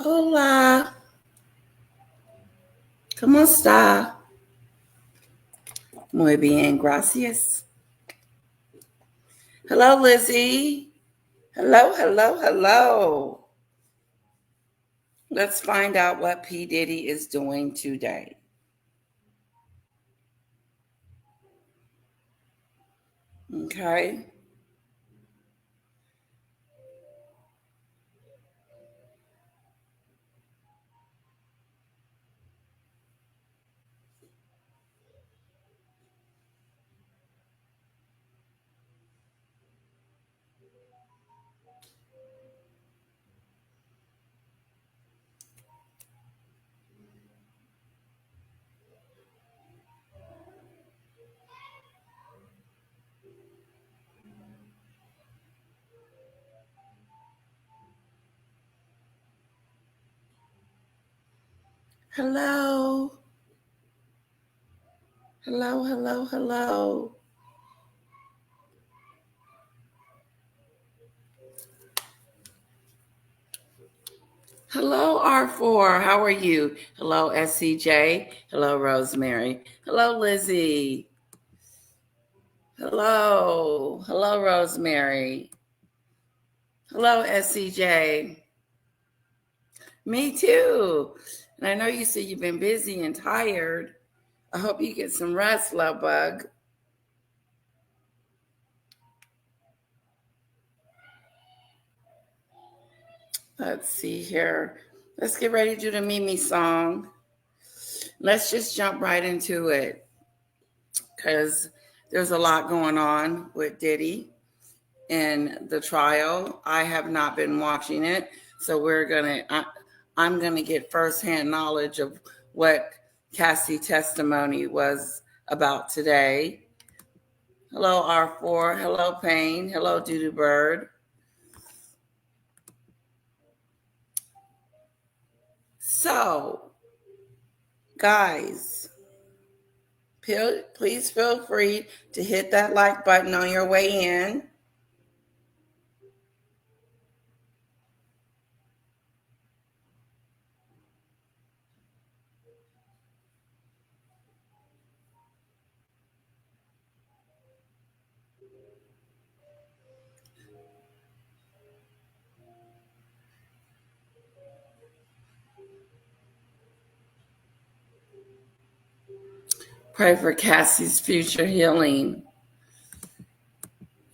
Hola, ¿cómo está? Muy bien, gracias. Hello, Lizzie. Hello. Let's find out what P. Diddy is doing today. Okay. Hello. Hello. Hello, R4. How are you? Hello, SCJ. Hello, Rosemary. Hello, Lizzie. Hello, Rosemary. Hello, SCJ. Me too. And I know you said you've been busy and tired. I hope you get some rest, love bug. Let's see here. Let's get ready to do the Mimi song. Let's just jump right into it because there's a lot going on with Diddy and the trial. I have not been watching it, so I'm gonna get firsthand knowledge of what Cassie testimony was about today. Hello, R4. Hello, Payne. Hello, Doodoo Bird. So, guys, please feel free to hit that like button on your way in. Pray for Cassie's future healing.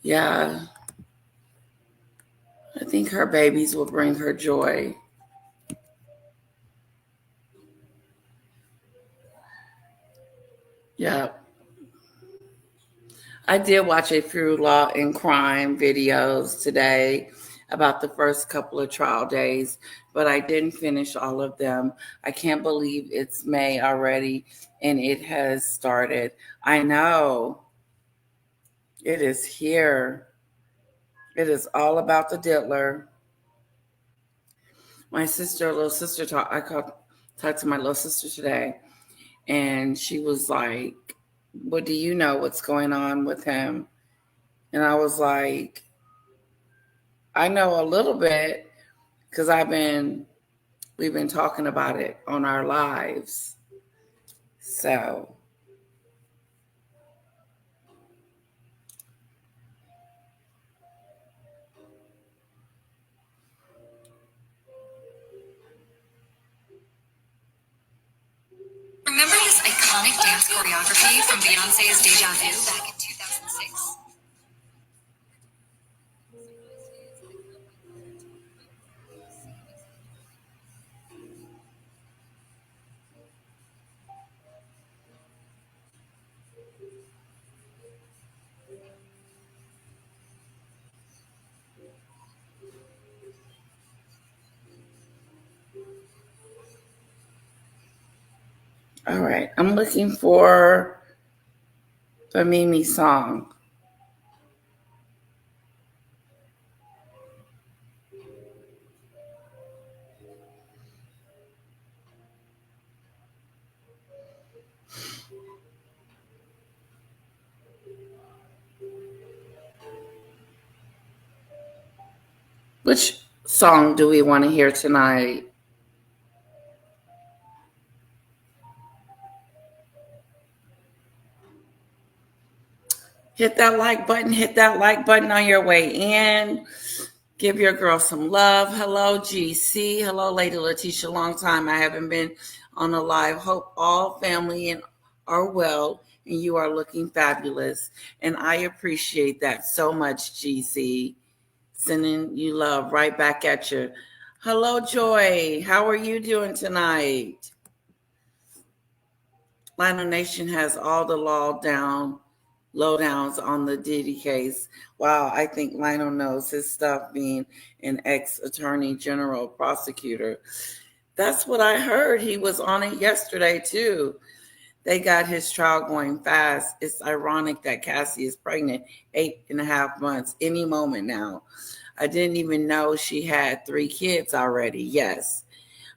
Yeah, I think her babies will bring her joy. Yeah. I did watch a few law and crime videos today about the first couple of trial days, but I didn't finish all of them. I can't believe it's May already and it has started. I know it is here. It is all about the diddler. My little sister, talked to my little sister today, and she was like, "What do you know what's going on with him?" And I was like, I know a little bit because we've been talking about it on our lives. So remember this iconic dance choreography from Beyonce's Deja Vu back in 2006? all right, I'm looking for the Mimi song. Which song do we want to hear tonight? Hit that like button. Hit that like button on your way in. Give your girl some love. Hello, GC. Hello, Lady Letitia. Long time I haven't been on a live. Hope all family and are well and you are looking fabulous. And I appreciate that so much, GC. Sending you love right back at you. Hello, Joy. How are you doing tonight? Lionel Nation has all the lowdowns on the Diddy case. Wow, I think Lionel knows his stuff being an ex-attorney general prosecutor. That's what I heard. He was on it yesterday too. They got his trial going fast. It's ironic that Cassie is pregnant 8.5 months, any moment now. I didn't even know she had 3 kids already. Yes.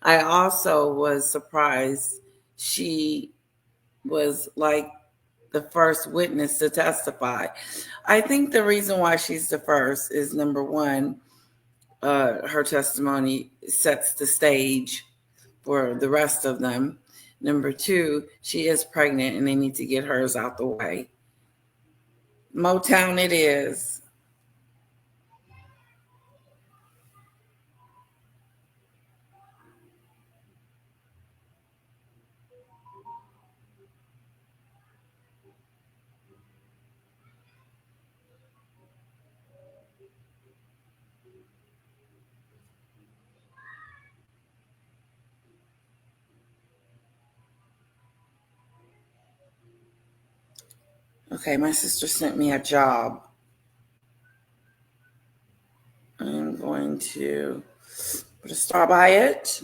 I also was surprised she was like the first witness to testify. I think the reason why she's the first is number one, her testimony sets the stage for the rest of them. Number two, she is pregnant and they need to get hers out the way. Motown it is. Okay, my sister sent me a job. I'm going to put a star by it.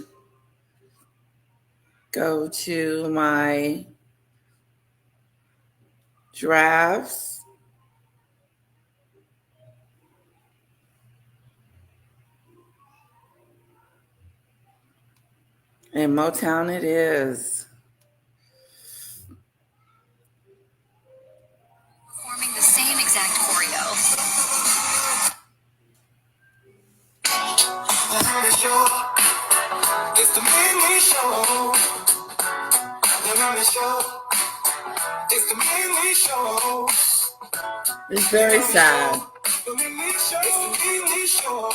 Go to my drafts. And Motown it is. Performing the same exact choreo. It's the mini show. The mini show. It's the mini show. It's very sad. The mini show. It's the mini show.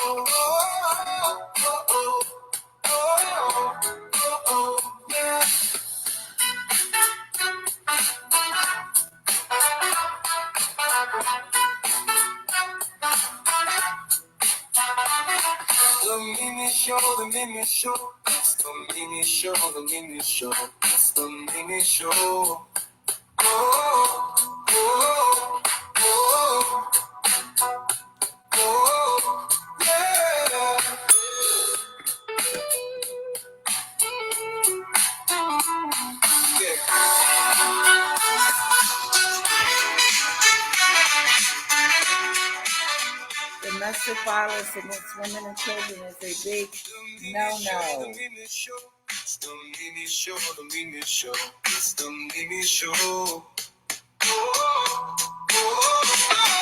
Yeah. The mini show, the mini show. It's the mini show, the mini show. It's the mini show. Oh, oh, oh, oh, yeah. Domestic violence against women and children is a big no-no.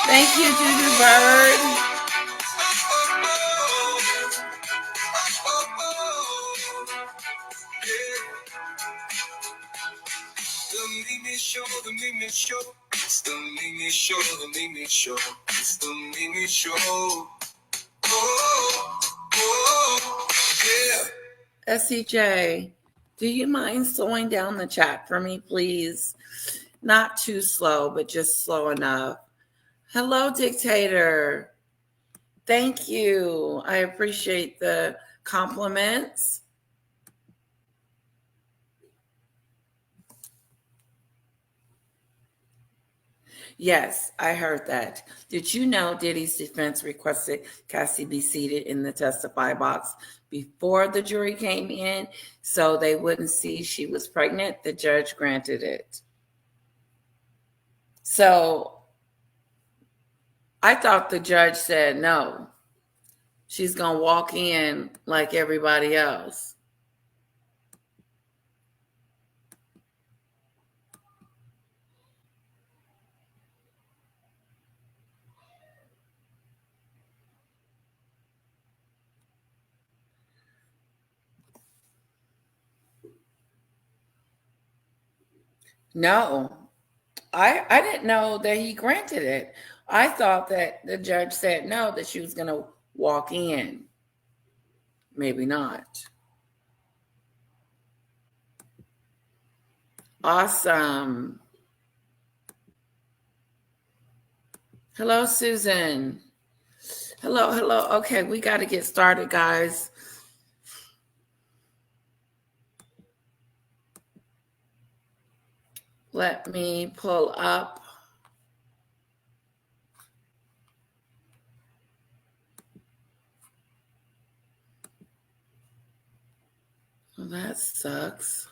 Thank you, Judy Bird. The mini show, the mini show. It's the mini show, the mini show. It's the mini show. Oh, oh, yeah. SCJ, do you mind slowing down the chat for me, please? Not too slow, but just slow enough. Hello, Dictator. Thank you. I appreciate the compliments. Yes, I heard that. Did you know Diddy's defense requested Cassie be seated in the testify box before the jury came in so they wouldn't see she was pregnant? The judge granted it. So I thought the judge said no. She's going to walk in like everybody else. No, I didn't know that he granted it. I thought that the judge said no, that she was going to walk in. Maybe not. Awesome. Hello, Susan. Hello, hello. Okay, we got to get started, guys. Let me pull up. Well, that sucks.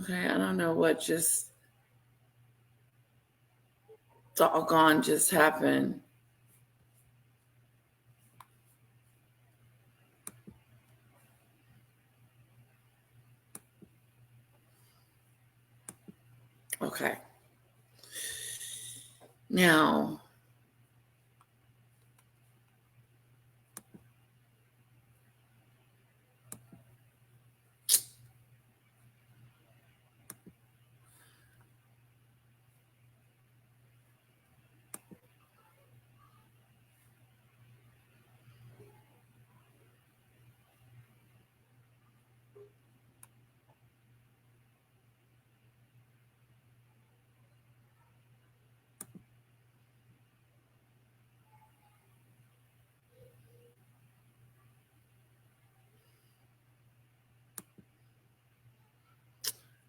Okay, I don't know what just doggone just happened. Okay. Now,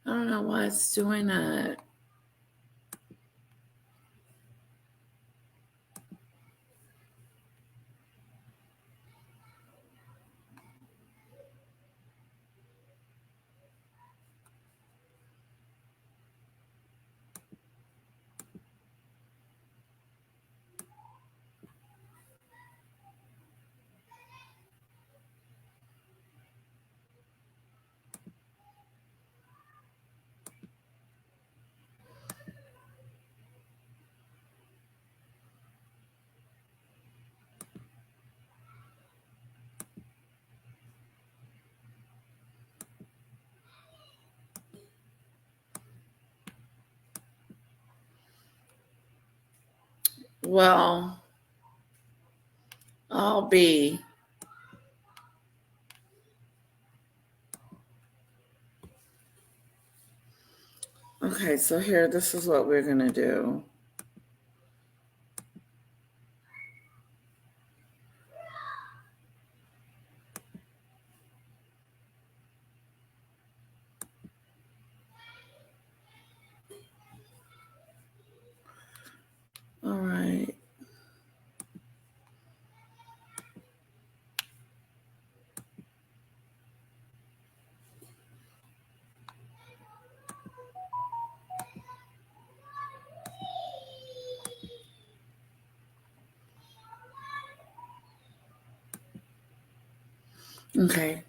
I don't know why it's doing that. Well, I'll be. Okay, so here, this is what we're going to do. All right. Okay.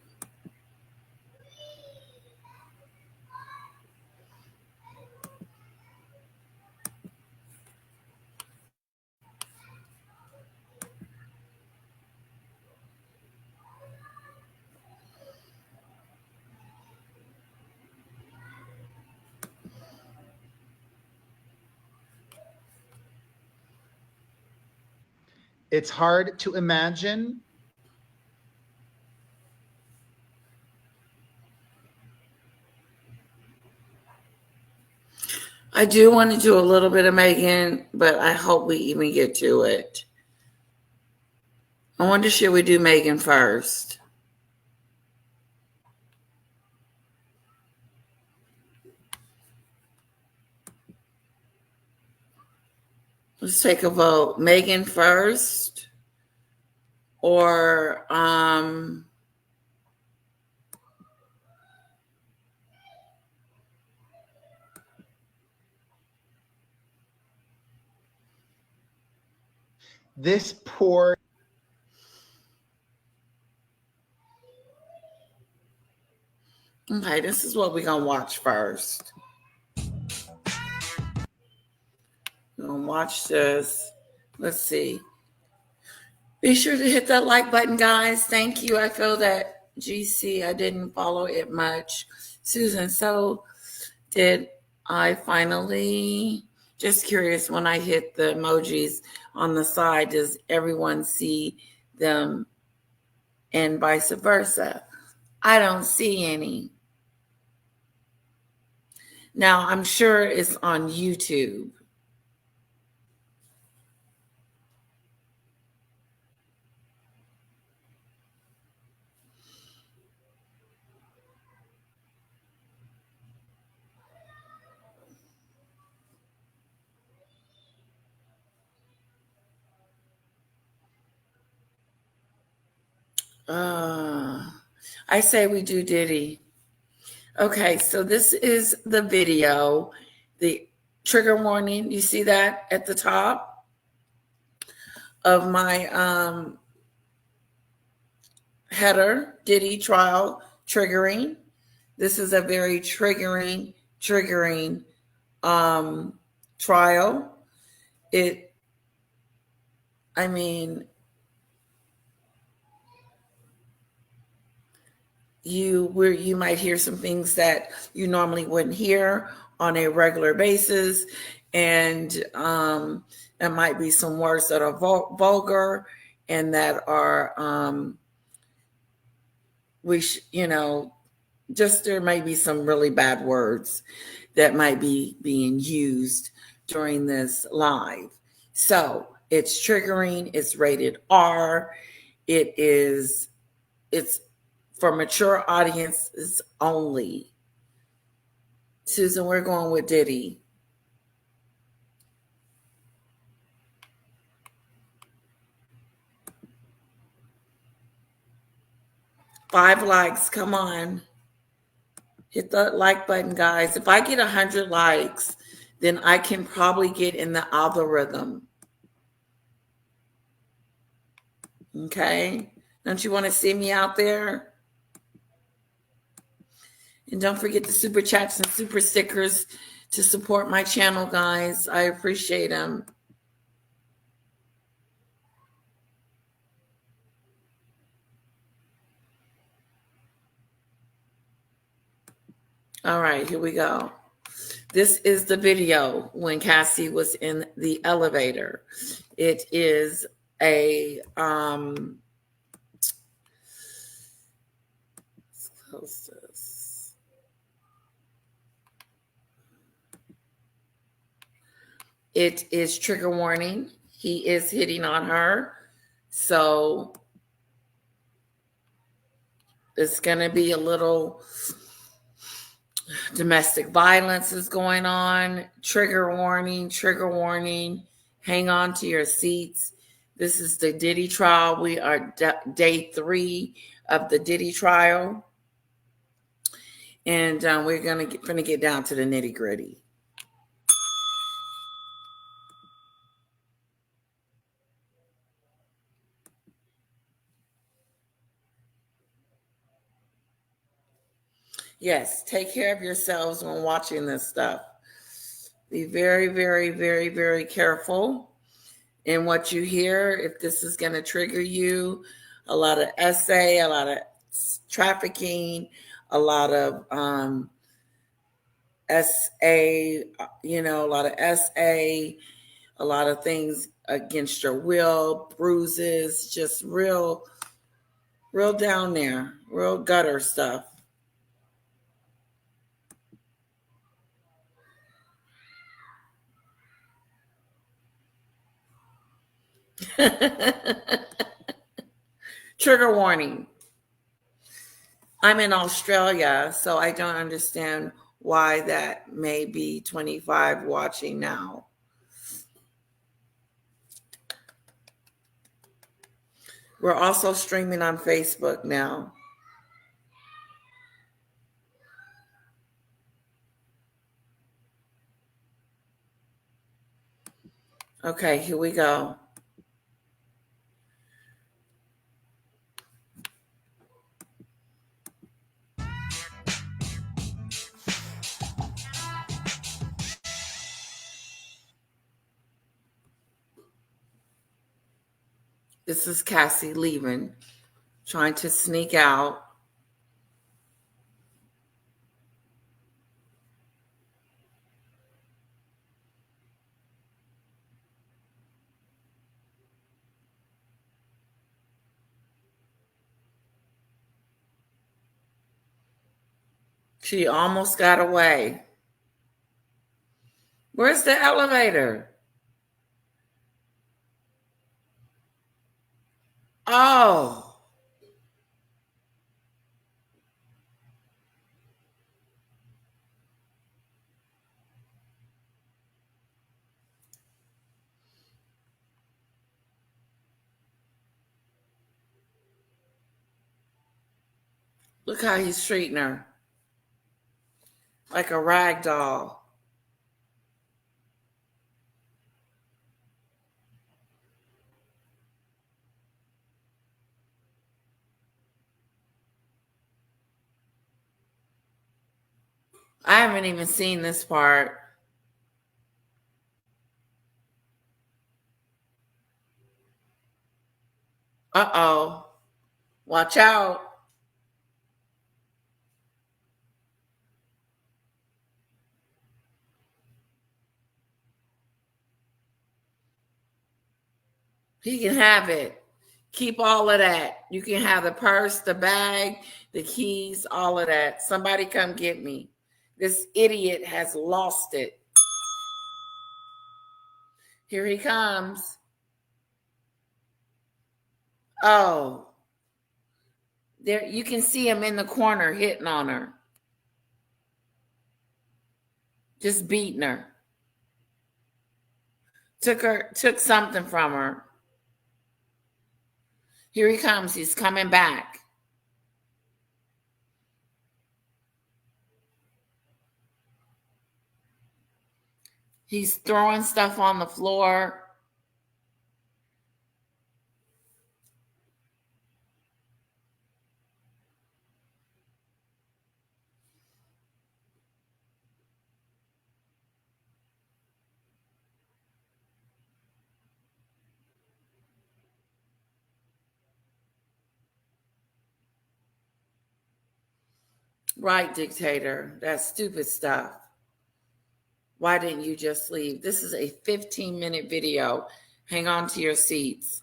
It's hard to imagine. I do want to do a little bit of Megan, but I hope we even get to it. I wonder, should we do Megan first? Let's take a vote. Megan first, or This poor. okay, this is what we're gonna watch first. We're gonna watch this. Let's see. Be sure to hit that like button, guys. Thank you. I feel that GC, I didn't follow it much. Susan, so did I finally, just curious, when I hit the emojis on the side, does everyone see them and vice versa? I don't see any. Now, I'm sure it's on YouTube. I say we do Diddy. Okay, so this is the video, the trigger warning. You see that at the top of my header, Diddy Trial triggering. This is a very triggering trial. I mean, you might hear some things that you normally wouldn't hear on a regular basis, and there might be some words that are vulgar and that are just there may be some really bad words that might be being used during this live. So it's triggering. It's rated R. It's for mature audiences only. Susan, we're going with Diddy. Five likes, come on. Hit the like button, guys. If I get 100 likes, then I can probably get in the algorithm. Okay? Don't you want to see me out there? And don't forget the super chats and super stickers to support my channel, guys. I appreciate them. All right, here we go. This is the video when Cassie was in the elevator. It is a let's close this. It is trigger warning. He is hitting on her. So it's going to be a little domestic violence is going on. Trigger warning, trigger warning. Hang on to your seats. This is the Diddy trial. We are day 3 of the Diddy trial. And we're going to get down to the nitty gritty. Yes, take care of yourselves when watching this stuff. Be very, very, very, very careful in what you hear. If this is going to trigger you, a lot of SA, a lot of trafficking, a lot of SA, a lot of SA, a lot of things against your will, bruises, just real down there, real gutter stuff. Trigger warning. I'm in Australia, so I don't understand why that may be 25 watching now. We're also streaming on Facebook now. Okay, here we go. This is Cassie leaving, trying to sneak out. She almost got away. Where's the elevator? Oh, look how he's treating her. Like a rag doll. I haven't even seen this part. Uh-oh. Watch out. He can have it. Keep all of that. You can have the purse, the bag, the keys, all of that. Somebody come get me. This idiot has lost it. Here he comes. Oh, there you can see him in the corner hitting on her. Just beating her. Took something from her. Here he comes. He's coming back. He's throwing stuff on the floor. Right, dictator. That stupid stuff. Why didn't you just leave? This is a 15-minute video. Hang on to your seats.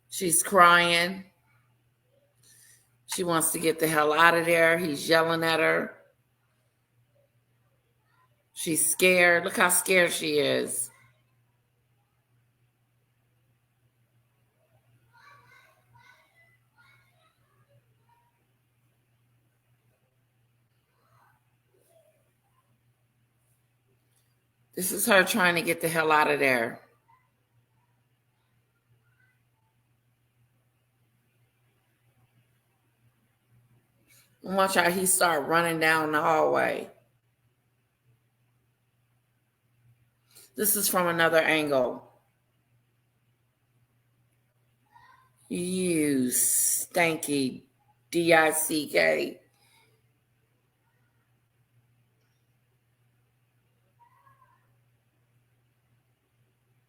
She's crying. She wants to get the hell out of there. He's yelling at her. She's scared. Look how scared she is. This is her trying to get the hell out of there. And watch how he start running down the hallway. This is from another angle. You stanky DICK.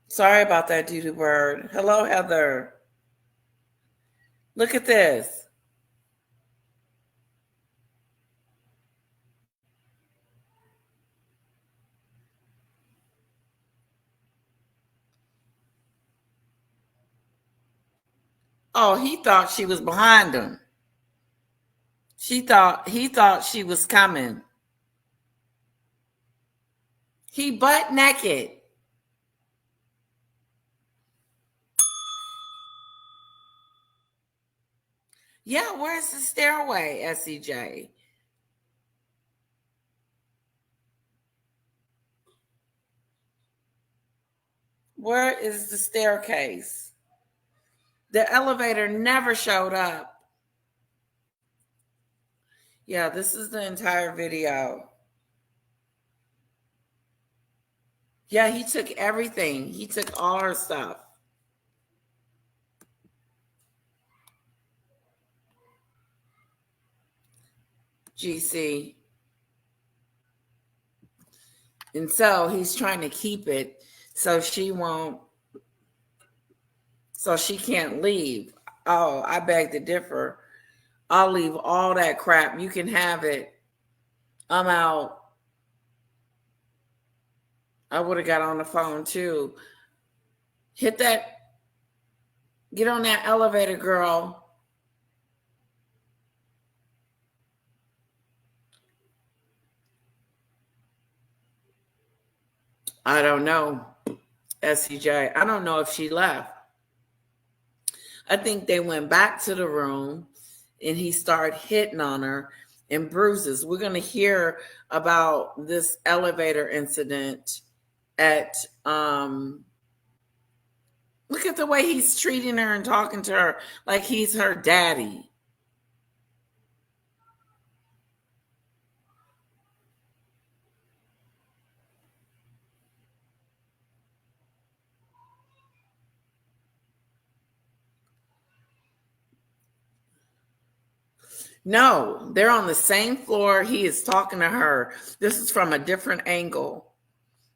Sorry about that, doo-doo bird. Hello, Heather. Look at this. Oh, he thought she was behind him. He thought she was coming. He butt naked. Yeah, where's the stairway, SEJ? Where is the staircase? The elevator never showed up. Yeah, this is the entire video. Yeah, he took everything. He took all her stuff. GC. And so he's trying to keep it so she can't leave. Oh, I beg to differ. I'll leave all that crap. You can have it. I'm out. I would have got on the phone too. Get on that elevator, girl. I don't know, SCJ. I don't know if she left. I think they went back to the room and he started hitting on her and bruises. We're going to hear about this elevator incident at look at the way he's treating her and talking to her like he's her daddy. No, they're on the same floor. He is talking to her. This is from a different angle.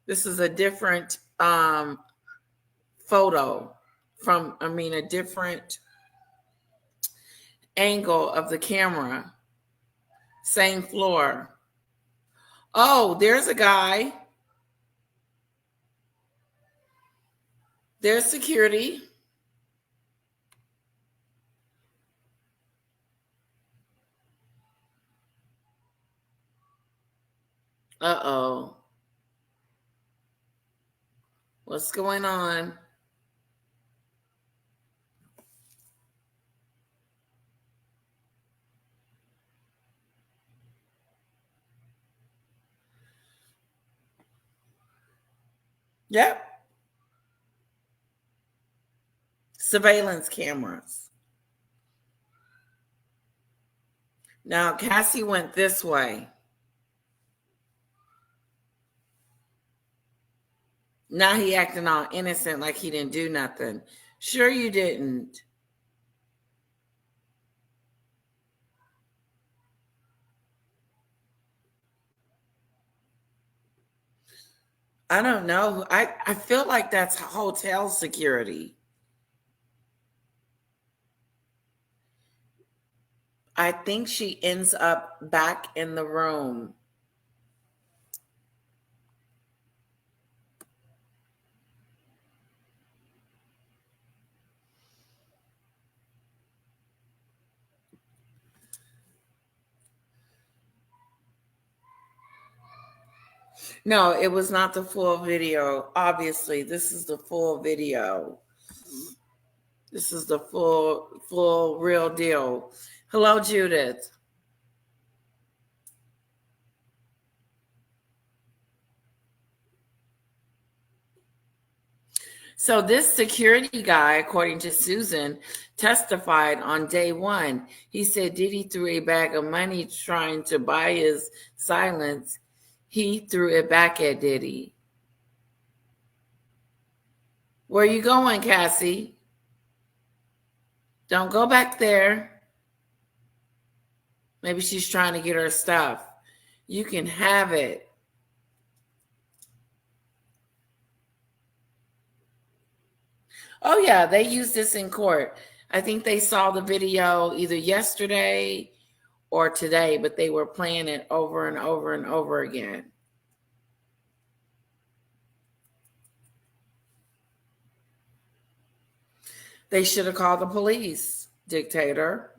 This is a different photo a different angle of the camera. Same floor. Oh, there's a guy. There's security. Uh-oh. What's going on? Yep. Surveillance cameras. Now, Cassie went this way. Now he acting all innocent like he didn't do nothing. Sure you didn't. I don't know. I feel like that's hotel security. I think she ends up back in the room. No, it was not the full video. Obviously, this is the full video. This is the full real deal. Hello, Judith. So this security guy, according to Susan, testified on day one. He said Diddy threw a bag of money trying to buy his silence. He threw it back at Diddy. Where you going, Cassie? Don't go back there. Maybe she's trying to get her stuff. You can have it. Oh, yeah, they used this in court. I think they saw the video either yesterday or today, but they were playing it over and over and over again. They should have called the police, dictator.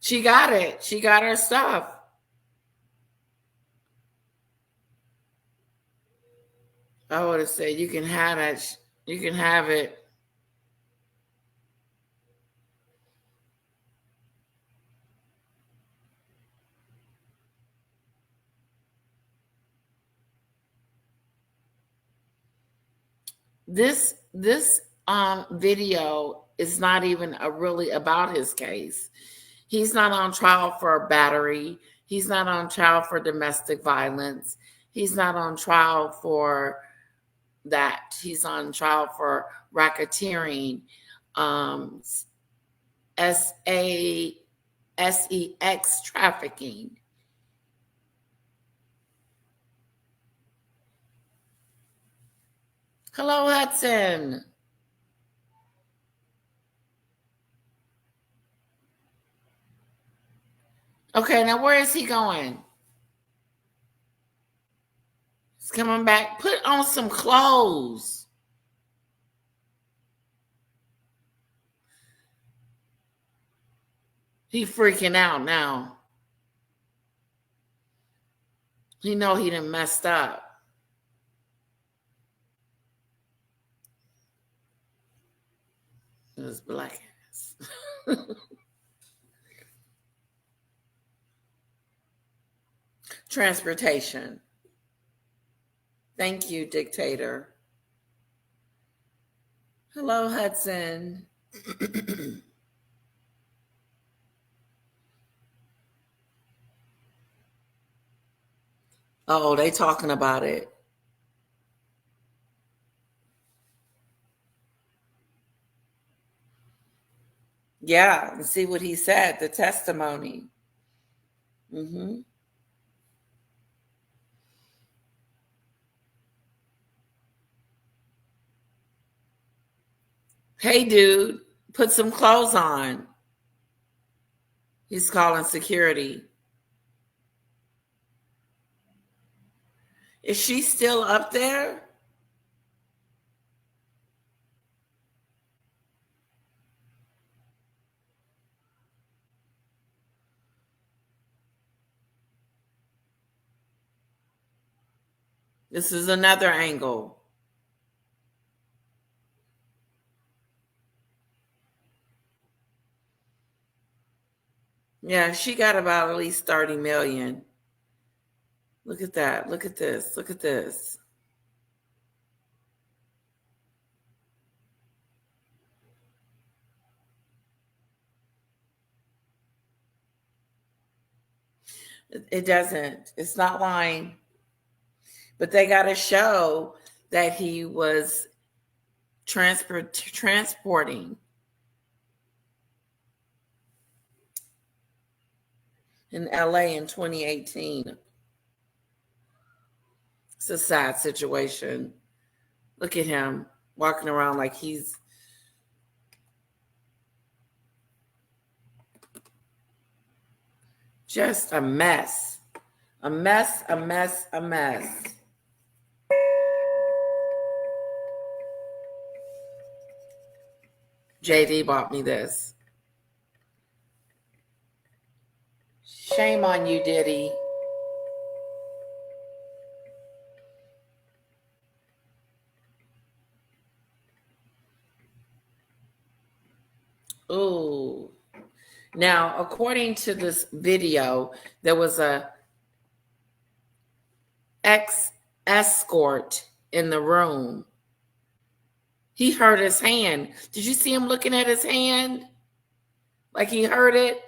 She got it. She got her stuff. I would have said, you can have it. You can have it. This video is not even really about his case. He's not on trial for battery. He's not on trial for domestic violence. He's not on trial for that. He's on trial for racketeering, um, sex trafficking. Hello, Hudson. Okay, now where is he going? He's coming back. Put on some clothes. He freaking out now. He know he done messed up. His black ass. Transportation. Thank you, dictator. Hello, Hudson. Oh, they talking about it. Yeah, and see what he said, the testimony. Mm-hmm. Hey, dude, put some clothes on. He's calling security. Is she still up there? This is another angle. Yeah, she got about at least 30 million. Look at that. Look at this. Look at this. It doesn't. It's not lying. But they got to show that he was transporting in LA in 2018. It's a sad situation. Look at him walking around like he's just a mess. A mess, a mess, a mess. JD bought me this. Shame on you, Diddy. Ooh. Now, according to this video, there was a ex-escort in the room. He hurt his hand. Did you see him looking at his hand? Like he hurt it?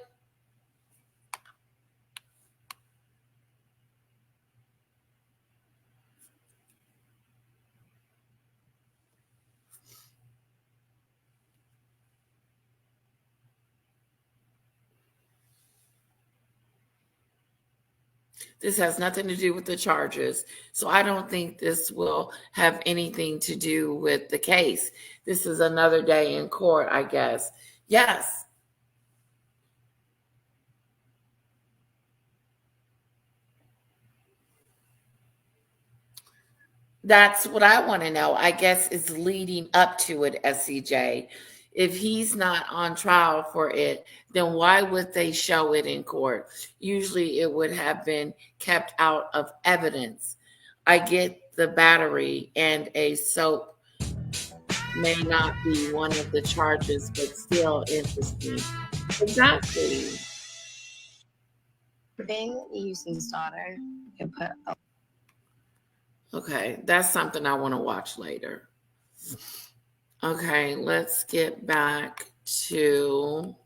This has nothing to do with the charges. So I don't think this will have anything to do with the case. This is another day in court, I guess. Yes. That's what I want to know. I guess it's leading up to it, SCJ. If he's not on trial for it, then why would they show it in court? Usually it would have been kept out of evidence. I get the battery and a soap may not be one of the charges, but still interesting. Exactly. Being Houston's daughter, you put a Okay, that's something I want to watch later. Okay, let's get back to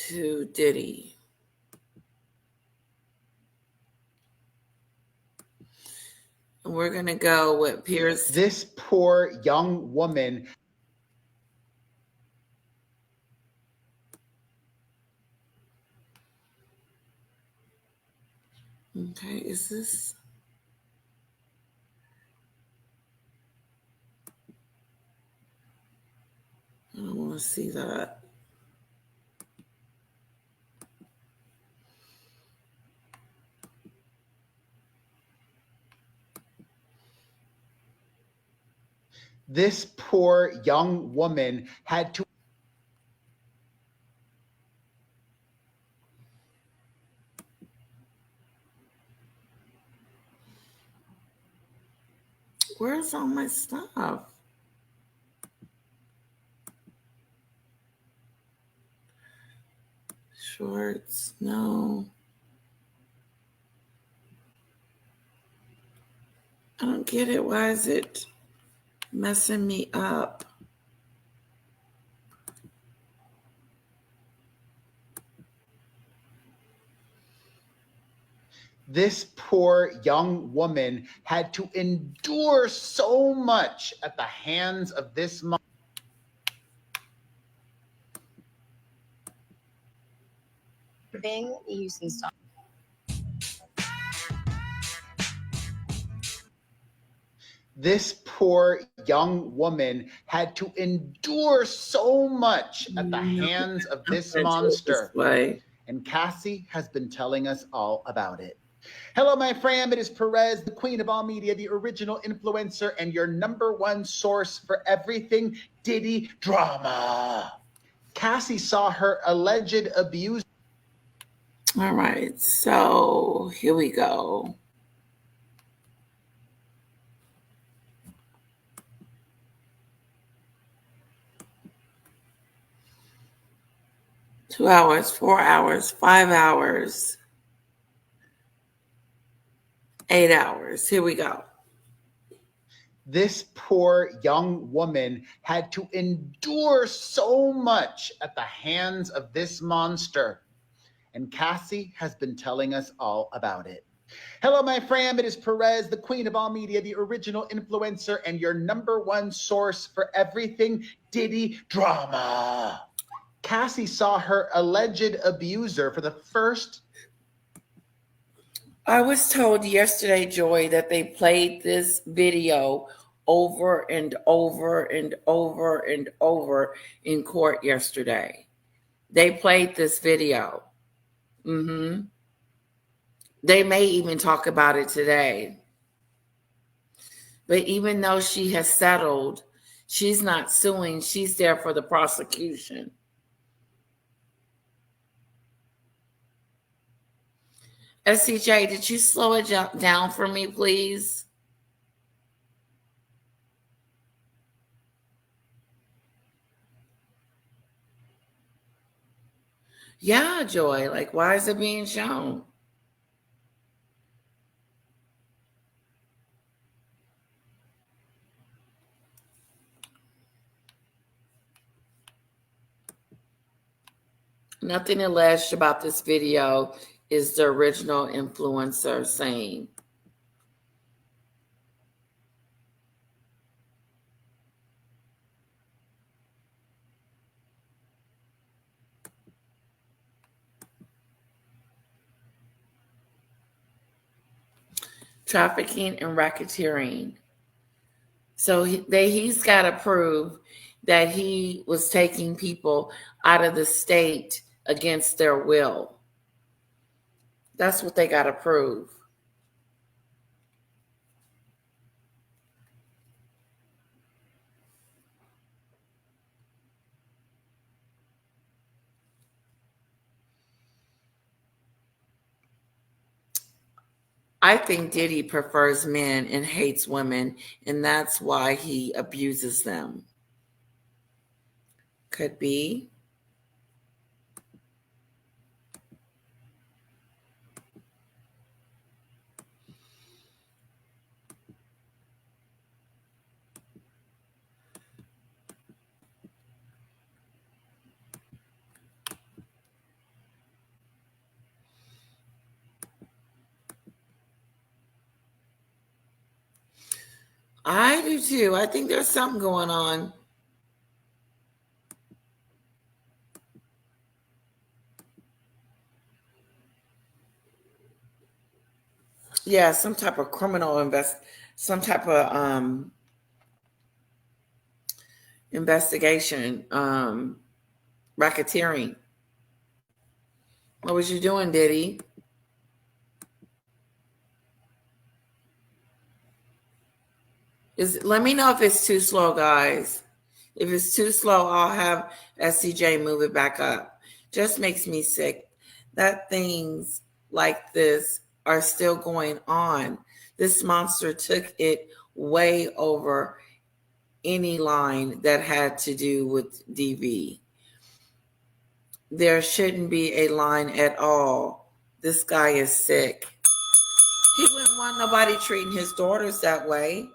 to Diddy. And we're going to go with Pierce. This poor young woman. Okay, is this? I don't want to see that. This poor young woman had to. Where's all my stuff? Shorts, no. I don't get it. Why is it messing me up? This poor young woman had to endure so much at the hands of this monster. Being a Houston star. This poor young woman had to endure so much at the hands of this monster. And Cassie has been telling us all about it. Hello, my fam. It is Perez, the queen of all media, the original influencer, and your #1 source for everything Diddy drama. Cassie saw her alleged abuser. All right, so here we go. Two hours, 4 hours, 5 hours, 8 hours. Here we go. This poor young woman had to endure so much at the hands of this monster. And Cassie has been telling us all about it. Hello, my fam. It is Perez, the queen of all media, the original influencer, and your #1 source for everything Diddy drama. Cassie saw her alleged abuser for the first. I was told yesterday, Joy, that they played this video over and over and over and over in court yesterday. They played this video. They may even talk about it today. But even though she has settled, she's not suing. She's there for the prosecution. SCJ, did you slow it down for me, please? Yeah, Joy. Like, why is it being shown? Nothing alleged about this video is the original influencer saying. Trafficking and racketeering. So he's got to prove that he was taking people out of the state against their will. That's what they got to prove. I think Diddy prefers men and hates women, and that's why he abuses them. Could be. I do too. I think there's something going on. Yeah, some type of some type of investigation, racketeering. What was you doing, Diddy? Let me know if it's too slow, guys. If it's too slow, I'll have SCJ move it back up. Just makes me sick that things like this are still going on. This monster took it way over any line that had to do with DV. There shouldn't be a line at all. This guy is sick. He wouldn't want nobody treating his daughters that way.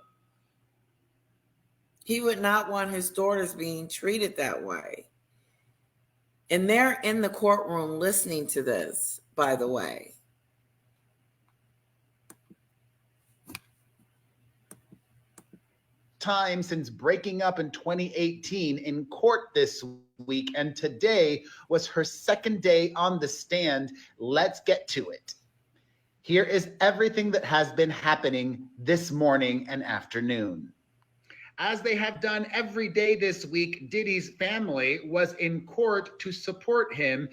He would not want his daughters being treated that way. And they're in the courtroom listening to this, by the way. Time since breaking up in 2018 in court this week, and today was her second day on the stand. Let's get to it. Here is everything that has been happening this morning and afternoon. As they have done every day this week, Diddy's family was in court to support him.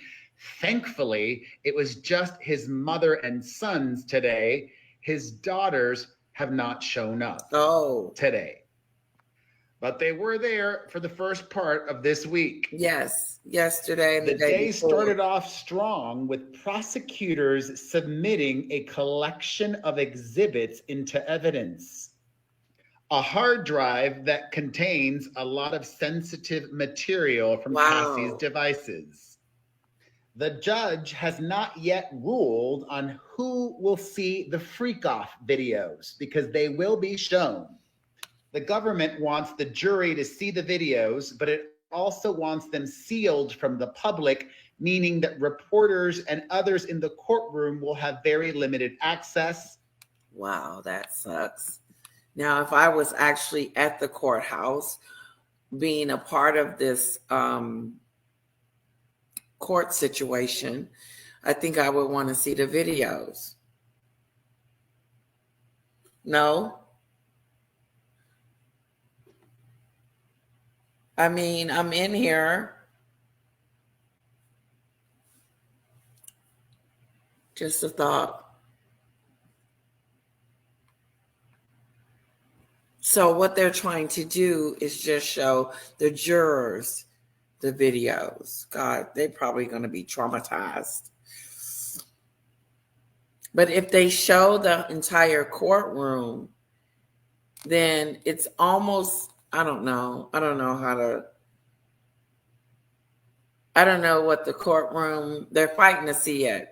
Thankfully, it was just his mother and sons today. His daughters have not shown up today. But they were there for the first part of this week. Yes, yesterday and the day started off strong with prosecutors submitting a collection of exhibits into evidence. A hard drive that contains a lot of sensitive material from Cassie's devices. The judge has not yet ruled on who will see the freak-off videos because they will be shown. The government wants the jury to see the videos, but it also wants them sealed from the public, meaning that reporters and others in the courtroom will have very limited access. Wow, that sucks. Now, if I was actually at the courthouse being a part of this court situation, I think I would want to see the videos. No? I mean, I'm in here. Just a thought. So what they're trying to do is just show the jurors the videos. God, they're probably going to be traumatized. But if they show the entire courtroom, then it's almost, I don't know what the courtroom, they're fighting to see it.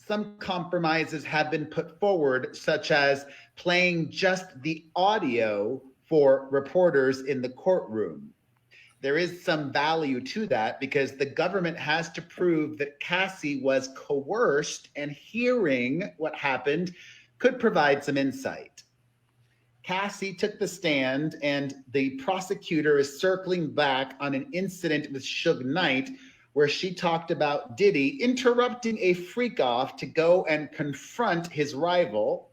Some compromises have been put forward, such as playing just the audio for reporters in the courtroom. There is some value to that because the government has to prove that Cassie was coerced, and hearing what happened could provide some insight. Cassie took the stand, and the prosecutor is circling back on an incident with Suge Knight where she talked about Diddy interrupting a freak-off to go and confront his rival,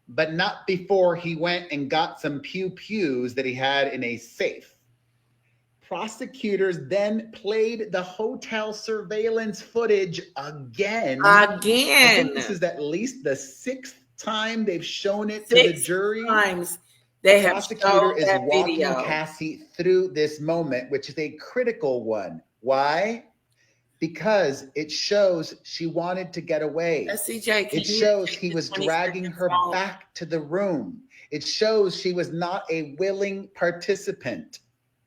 but not before he went and got some pew-pews that he had in a safe. Prosecutors then played the hotel surveillance footage again. I think this is at least the sixth time they've shown it to the jury. Times they have prosecutor is that walking video. Cassie through this moment, which is a critical one. Why? Because it shows she wanted to get away. SCJ, it shows he was dragging her back to the room. It shows she was not a willing participant.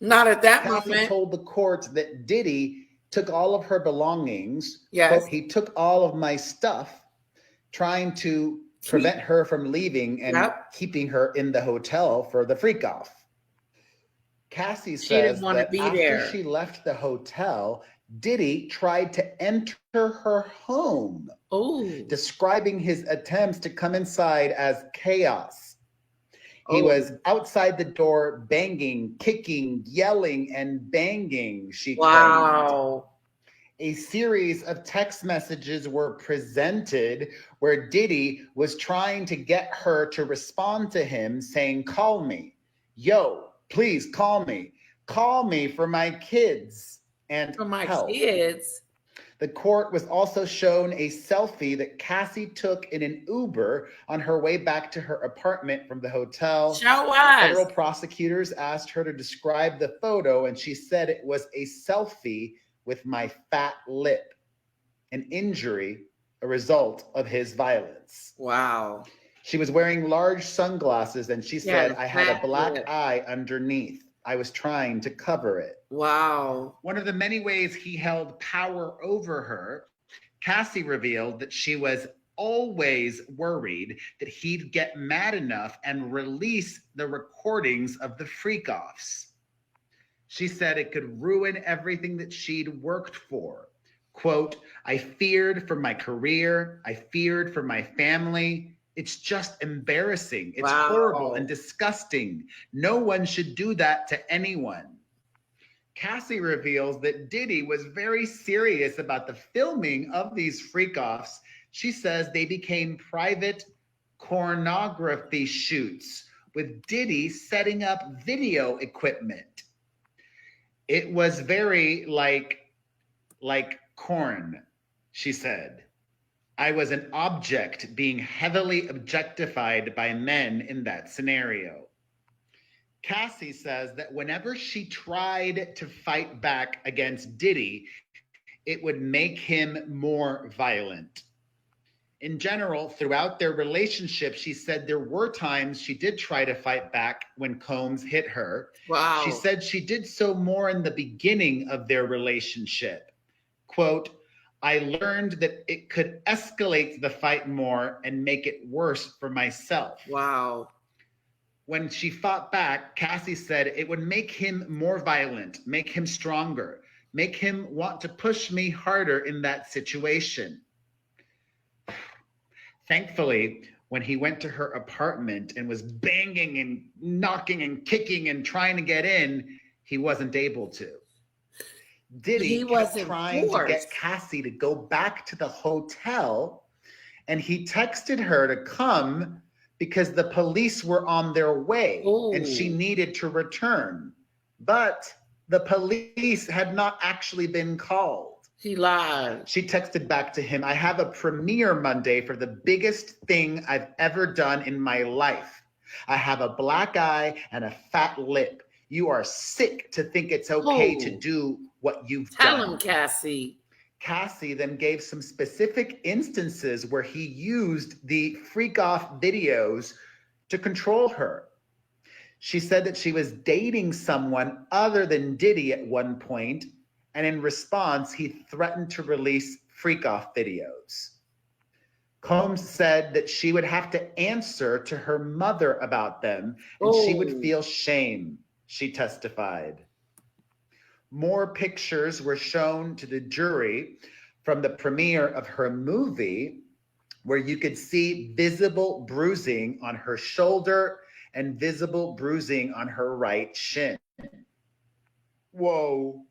Not at that Cassie moment. told the court that Diddy took all of her belongings. Yes. Quote, he took all of my stuff, trying to prevent her from leaving and keeping her in the hotel for the freak off. Cassie says that after she left the hotel, Diddy tried to enter her home, Oh. describing his attempts to come inside as chaos. He Oh. was outside the door banging, kicking, yelling, and banging, she claimed. Wow. A series of text messages were presented where Diddy was trying to get her to respond to him saying, "Call me. Yo, please call me. Call me for my kids and For my help." kids. The court was also shown a selfie that Cassie took in an Uber on her way back to her apartment from the hotel. Show us. Federal prosecutors asked her to describe the photo, and she said it was a selfie with my fat lip, an injury, a result of his violence. Wow. She was wearing large sunglasses, and she said, "I had a black lip. eye underneath. I was trying to cover it." Wow. One of the many ways he held power over her, Cassie revealed that she was always worried that he'd get mad enough and release the recordings of the freak-offs. She said it could ruin everything that she'd worked for. Quote, "I feared for my career. I feared for my family. It's just embarrassing. It's horrible and disgusting. No one should do that to anyone." Cassie reveals that Diddy was very serious about the filming of these freak-offs. She says they became private pornography shoots with Diddy setting up video equipment. It was very like corn, she said. "I was an object being heavily objectified by men in that scenario." Cassie says that whenever she tried to fight back against Diddy, it would make him more violent. In general, throughout their relationship, she said there were times she did try to fight back when Combs hit her. Wow. She said she did so more in the beginning of their relationship. Quote, "I learned that it could escalate the fight more and make it worse for myself." Wow. When she fought back, Cassie said it would make him more violent, make him stronger, make him want to push me harder in that situation. Thankfully, when he went to her apartment and was banging and knocking and kicking and trying to get in, he wasn't able to. Diddy kept trying to get Cassie to go back to the hotel, and he texted her to come because the police were on their way and she needed to return. But the police had not actually been called. He lied. She texted back to him, "I have a premiere Monday for the biggest thing I've ever done in my life. I have a black eye and a fat lip. You are sick to think it's okay to do what you've done." Tell him, Cassie. Cassie then gave some specific instances where he used the freak-off videos to control her. She said that she was dating someone other than Diddy at one point, and in response, he threatened to release freak-off videos. Combs said that she would have to answer to her mother about them, and she would feel shame, she testified. More pictures were shown to the jury from the premiere of her movie, where you could see visible bruising on her shoulder and visible bruising on her right shin. Whoa.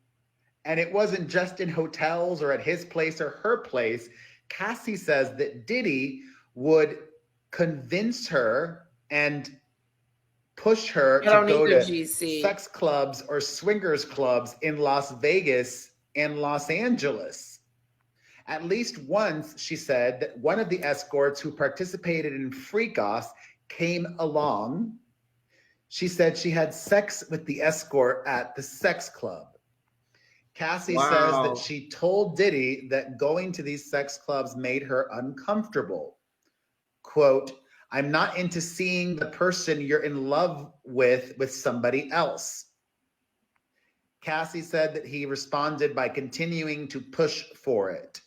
And it wasn't just in hotels or at his place or her place. Cassie says that Diddy would convince her and push her to go to sex clubs or swingers clubs in Las Vegas and Los Angeles. At least once, she said that one of the escorts who participated in freak-offs came along. She said she had sex with the escort at the sex club. Cassie says that she told Diddy that going to these sex clubs made her uncomfortable. Quote, "I'm not into seeing the person you're in love with somebody else." Cassie said that he responded by continuing to push for it.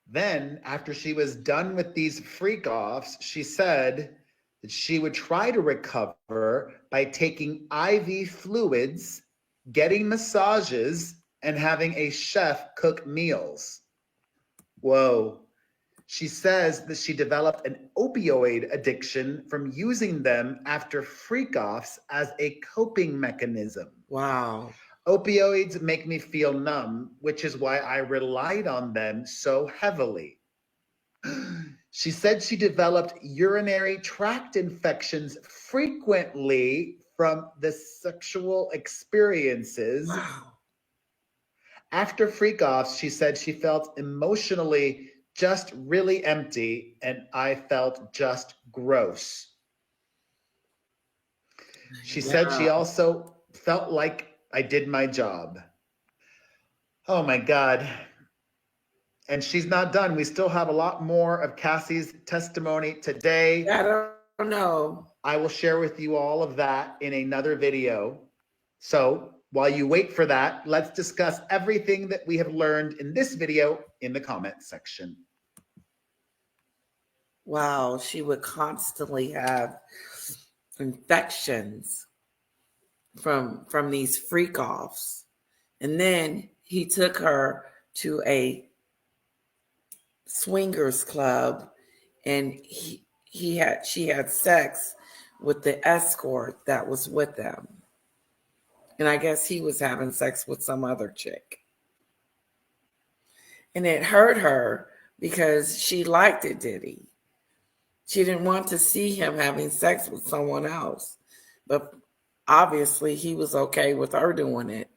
Then, after she was done with these freak-offs, she said that she would try to recover by taking IV fluids, getting massages, and having a chef cook meals. Whoa. She says that she developed an opioid addiction from using them after freak-offs as a coping mechanism. Wow. Opioids make me feel numb, which is why I relied on them so heavily. She said she developed urinary tract infections frequently from the sexual experiences. Wow. After freak-offs, she said she felt emotionally just really empty, and I felt just gross. She said she Yeah. also felt like I did my job. Oh my God. And she's not done. We still have a lot more of Cassie's testimony today. I don't know. I will share with you all of that in another video. So while you wait for that, let's discuss everything that we have learned in this video in the comments section. Wow, she would constantly have infections from these freak offs. And then he took her to a swingers club and she had sex with the escort that was with them. And I guess he was having sex with some other chick. And it hurt her because she liked it, Diddy. She didn't want to see him having sex with someone else. But obviously, he was okay with her doing it.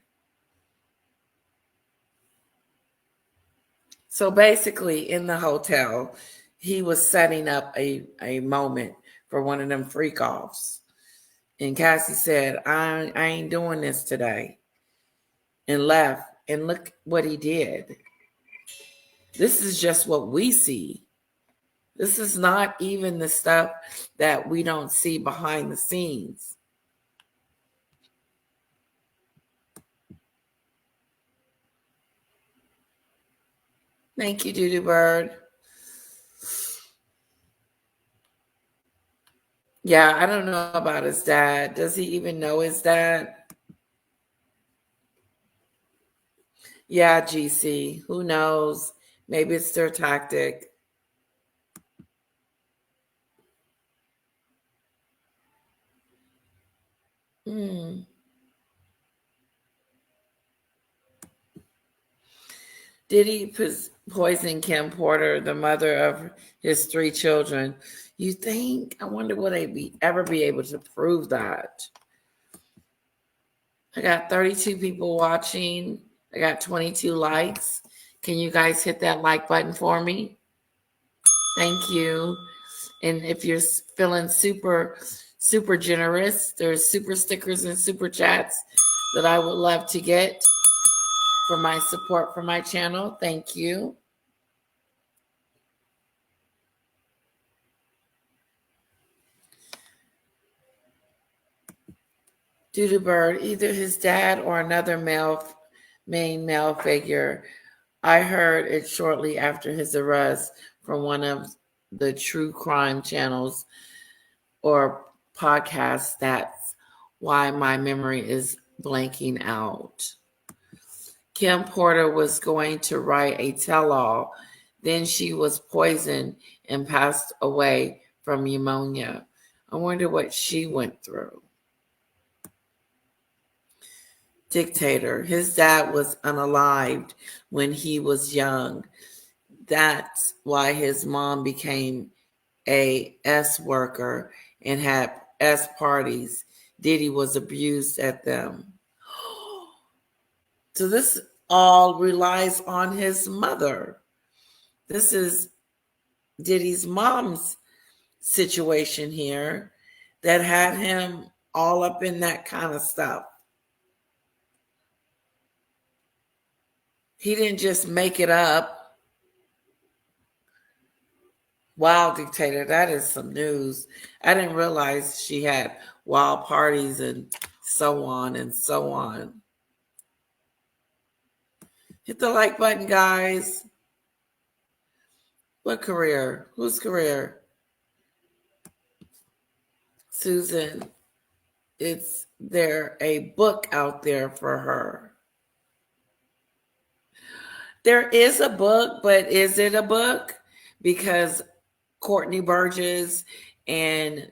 So basically, in the hotel, he was setting up a moment for one of them freak offs. And Cassie said, I ain't doing this today. And left. And look what he did. This is just what we see. This is not even the stuff that we don't see behind the scenes. Thank you, Doodoo Bird. Yeah, I don't know about his dad. Does he even know his dad? Yeah, GC. Who knows? Maybe it's their tactic. Hmm. Did he poison Kim Porter, the mother of his 3 children? You think? I wonder will they ever be able to prove that? I got 32 people watching. I got 22 likes. Can you guys hit that like button for me? Thank you. And if you're feeling super, super generous, there's super stickers and super chats that I would love to get for my support for my channel. Thank you. Doodoo Bird, either his dad or another main male figure. I heard it shortly after his arrest from one of the true crime channels or podcasts. That's why my memory is blanking out. Kim Porter was going to write a tell-all. Then she was poisoned and passed away from pneumonia. I wonder what she went through. Dictator. His dad was unalived when he was young. That's why his mom became a S worker and had S parties. Diddy was abused at them. So this all relies on his mother. This is Diddy's mom's situation here that had him all up in that kind of stuff. He didn't just make it up. Wow, Dictator, that is some news. I didn't realize she had wild parties and so on and so on. Hit the like button, guys. What career? Whose career? Susan, is there a book out there for her? There is a book, but is it a book? Because Courtney Burgess and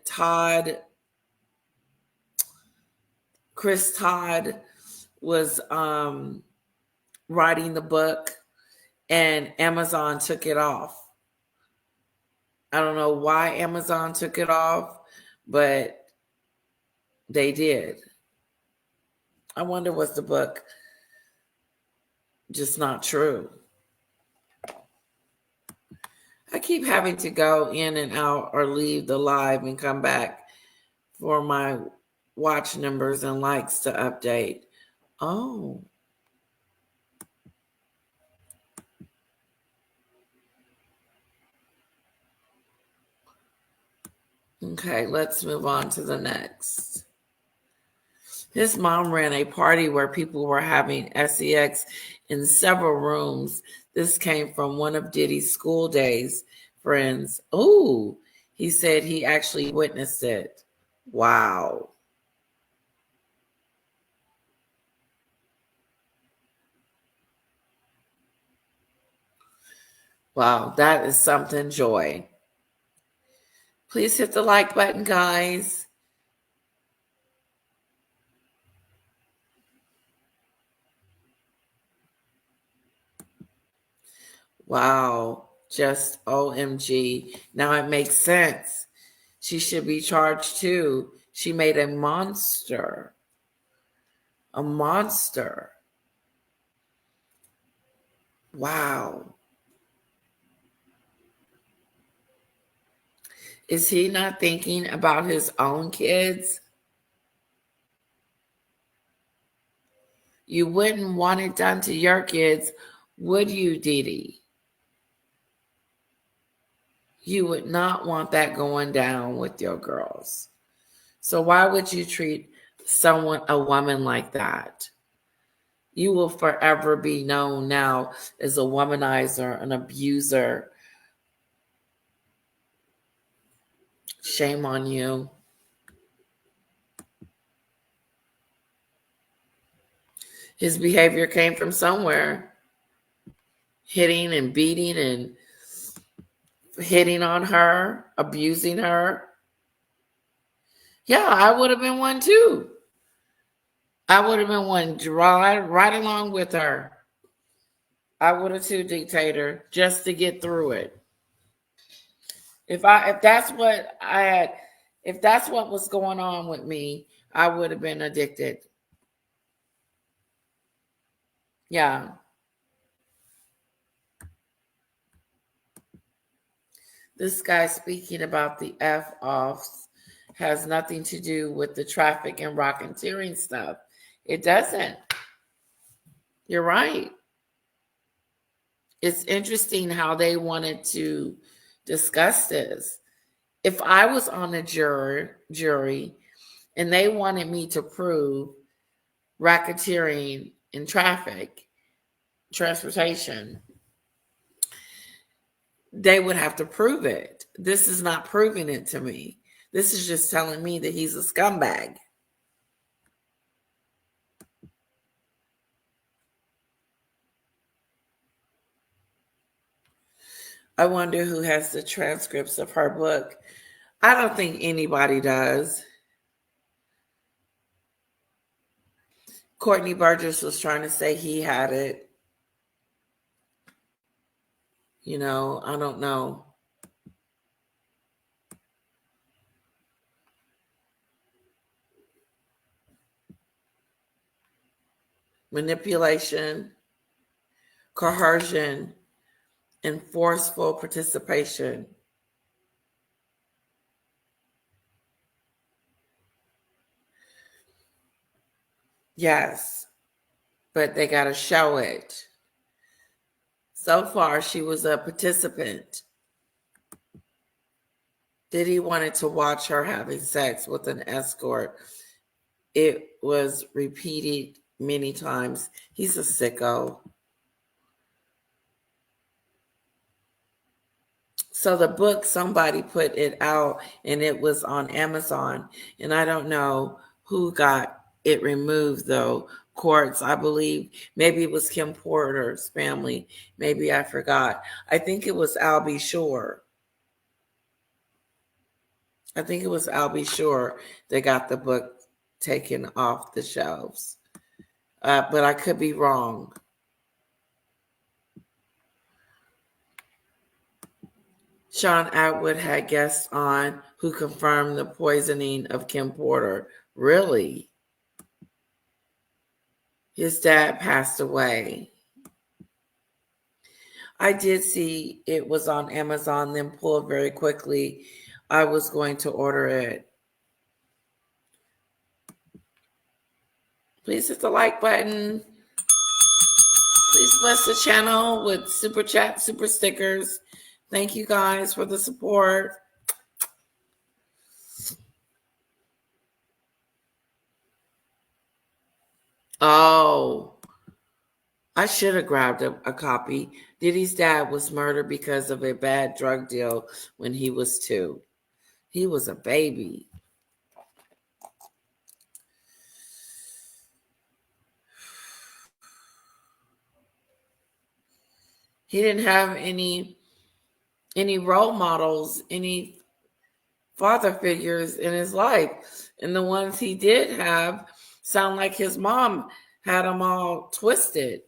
Chris Todd was writing the book and Amazon took it off. I don't know why Amazon took it off, but they did. I wonder, was the book just not true? I keep having to go in and out or leave the live and come back for my watch numbers and likes to update. Oh. Okay, let's move on to the next. His mom ran a party where people were having sex in several rooms. This came from one of Diddy's school days friends. Ooh, he said he actually witnessed it. Wow. Wow, that is something, Joy. Please hit the like button, guys. Wow, just OMG. Now it makes sense. She should be charged too. She made a monster. A monster. Wow. Is he not thinking about his own kids? You wouldn't want it done to your kids, would you, Diddy? You would not want that going down with your girls. So why would you treat a woman like that? You will forever be known now as a womanizer, an abuser. Shame on you. His behavior came from somewhere. Hitting and beating and hitting on her, abusing her. Yeah, I would have been one too. I would have been one right along with her. I would have too, dictator, just to get through it. If that's what I had, if that's what was going on with me, I would have been addicted. Yeah. This guy speaking about the F offs has nothing to do with the traffic and racketeering stuff. It doesn't. You're right. It's interesting how they wanted to discuss this. If I was on a jury and they wanted me to prove racketeering in transportation, they would have to prove it. This is not proving it to me. This is just telling me that he's a scumbag. I wonder who has the transcripts of her book. I don't think anybody does. Courtney Burgess was trying to say he had it. You know, I don't know. Manipulation, coercion, and forceful participation. Yes, but they got to show it. So far, she was a participant. Diddy wanted to watch her having sex with an escort. It was repeated many times. He's a sicko. So the book, somebody put it out and it was on Amazon. And I don't know who got it removed though, courts, I believe. Maybe it was Kim Porter's family. Maybe I forgot. I think it was Albie Shore. I think it was Albie Shore that got the book taken off the shelves. But I could be wrong. Sean Atwood had guests on who confirmed the poisoning of Kim Porter. Really? His dad passed away. I did see it was on Amazon, then pulled very quickly. I was going to order it. Please hit the like button. Please bless the channel with super chat, super stickers. Thank you guys for the support. Oh, I should have grabbed a copy. Diddy's dad was murdered because of a bad drug deal when he was 2. He was a baby. He didn't have any role models, any father figures in his life. And the ones he did have sound like his mom had them all twisted.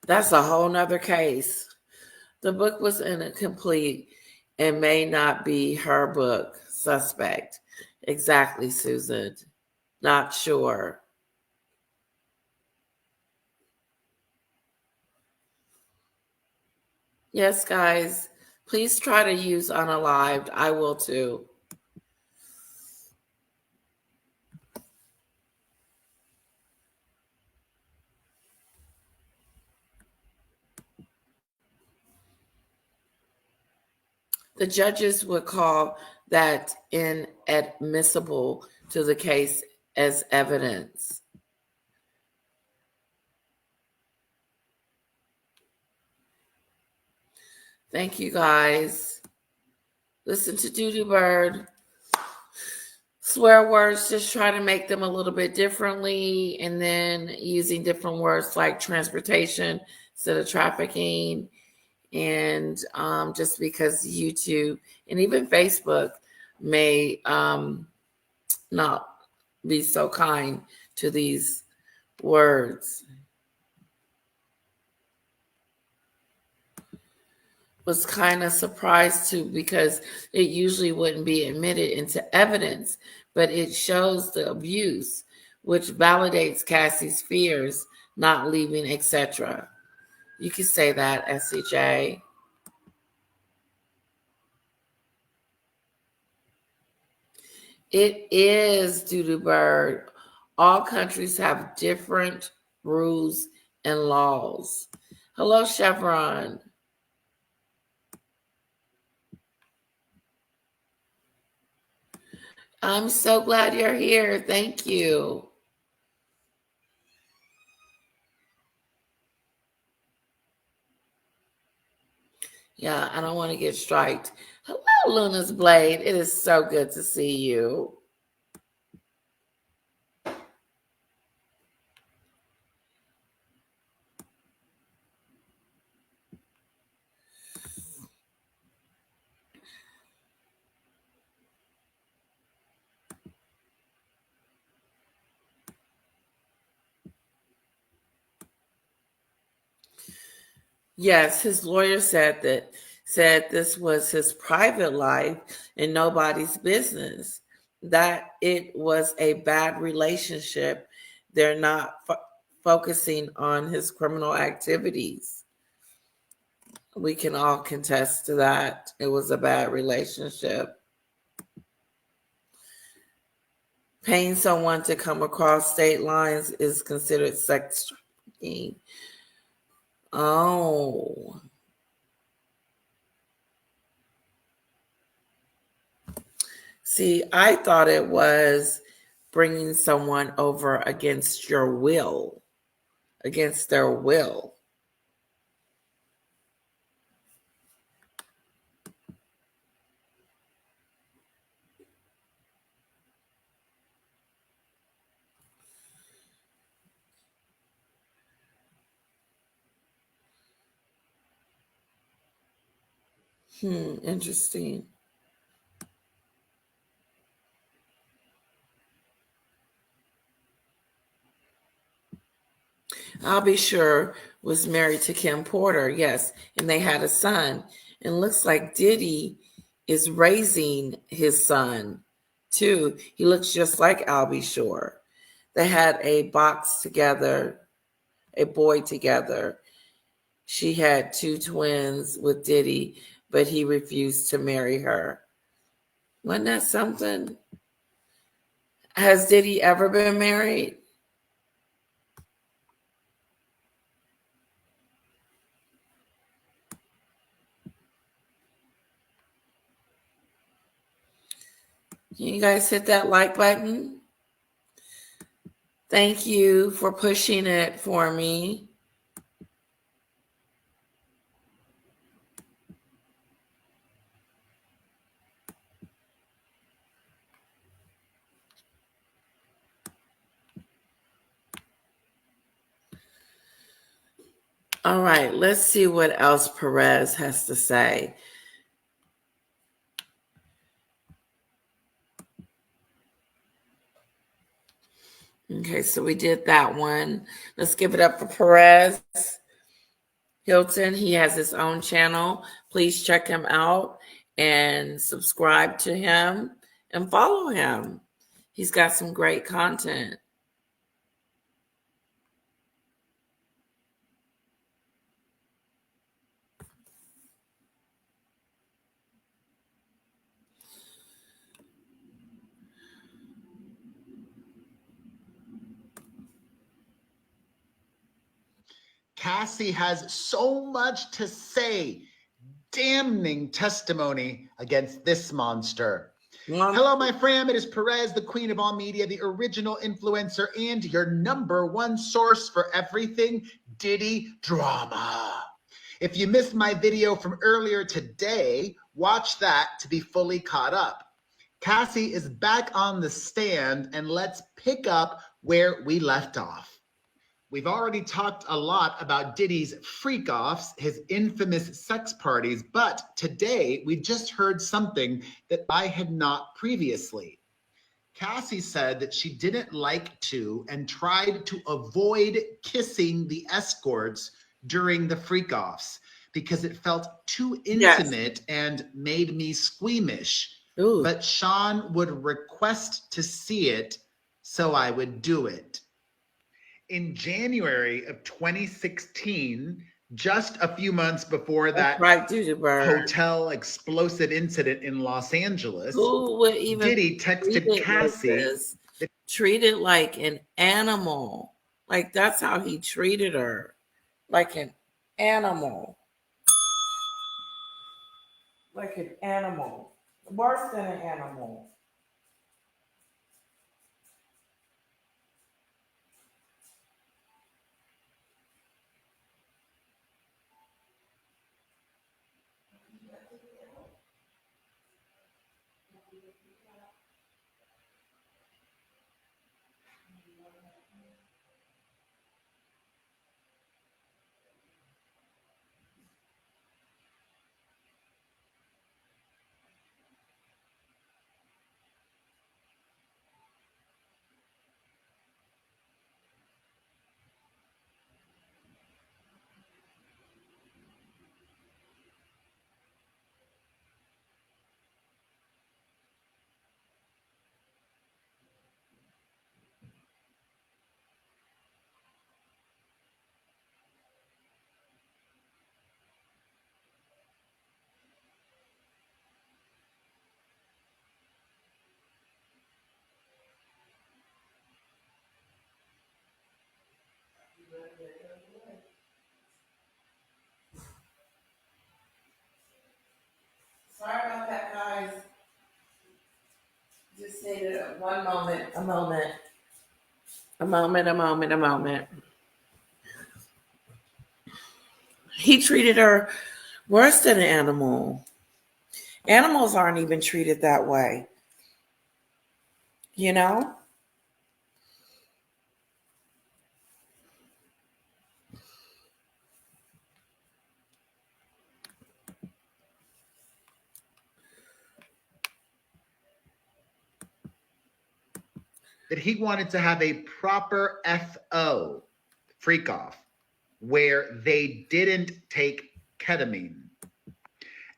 That's a whole nother case. The book was incomplete and may not be her book. Suspect. Exactly, Susan. Not sure. Yes, guys. Please try to use unalived. I will too. The judges would call that inadmissible to the case as evidence. Thank you, guys. Listen to Doodoo Bird. Swear words, just try to make them a little bit differently, and then using different words like transportation instead of trafficking. And just because YouTube and even Facebook may not be so kind to these words. Was kind of surprised too, because it usually wouldn't be admitted into evidence, but it shows the abuse, which validates Cassie's fears, not leaving, etc. You could say that, SCJ. It is, Doodoo Bird. All countries have different rules and laws. Hello, Chevron. I'm so glad you're here. Thank you. Yeah, I don't want to get striked. Hello, Luna's Blade. It is so good to see you. Yes, his lawyer said this was his private life and nobody's business. That it was a bad relationship. They're not focusing on his criminal activities. We can all contest to that. It was a bad relationship. Paying someone to come across state lines is considered sex trafficking. Oh. See, I thought it was bringing someone over against your will, against their will. Interesting. I'll Be Sure was married to Kim Porter, yes, and they had a son. And looks like Diddy is raising his son too. He looks just like I'll Be Sure. They had a box together, a boy together. She had two twins with Diddy, but he refused to marry her. Wasn't that something? Has Diddy ever been married? Can you guys hit that like button? Thank you for pushing it for me. All right, let's see what else Perez has to say. Okay, so we did that one. Let's give it up for Perez Hilton. He has his own channel. Please check him out and subscribe to him and follow him. He's got some great content. Cassie has so much to say. Damning testimony against this monster. Hello, my fam. It is Perez, the queen of all media, the original influencer, and your number one source for everything Diddy drama. If you missed my video from earlier today, watch that to be fully caught up. Cassie is back on the stand, and let's pick up where we left off. We've already talked a lot about Diddy's freak-offs, his infamous sex parties, but today we just heard something that I had not previously. Cassie said that she didn't like to and tried to avoid kissing the escorts during the freak-offs because it felt too intimate and made me squeamish. Ooh. But Sean would request to see it, so I would do it. In January of 2016, just a few months before that hotel explosive incident in Los Angeles, who would even Diddy texted Cassie. Treated like an animal. Like that's how he treated her. Like an animal. Like an animal. Worse than an animal. Sorry about that, guys. Just needed one moment, a moment. He treated her worse than an animal. Animals aren't even treated that way. You know? that he wanted to have a proper FO, freak off, where they didn't take ketamine.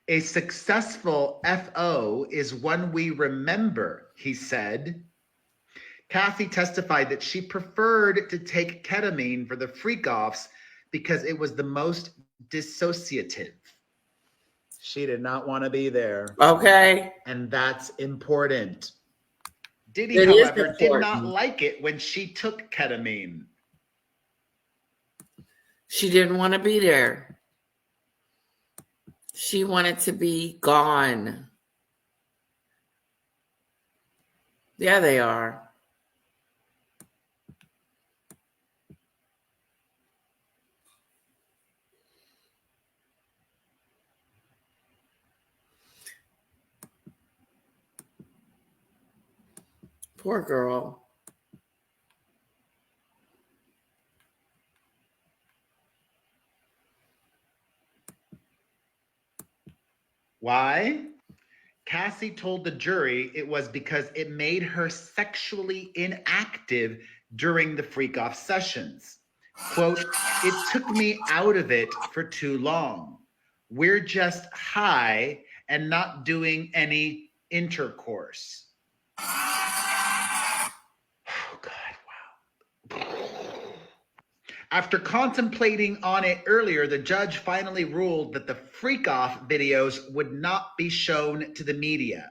A successful FO is one we remember, he said. Kathy testified that she preferred to take ketamine for the freak-offs because it was the most dissociative. She did not want to be there. Okay. And that's important. Diddy, It is however, did not important. like it when she took ketamine. She didn't want to be there. She wanted to be gone. There they are. Poor girl. Why? Cassie told the jury it was because it made her sexually inactive during the freak-off sessions. Quote, it took me out of it for too long. We're just high and not doing any intercourse. Oh, God, wow. After contemplating on it earlier, the judge finally ruled that the freak-off videos would not be shown to the media.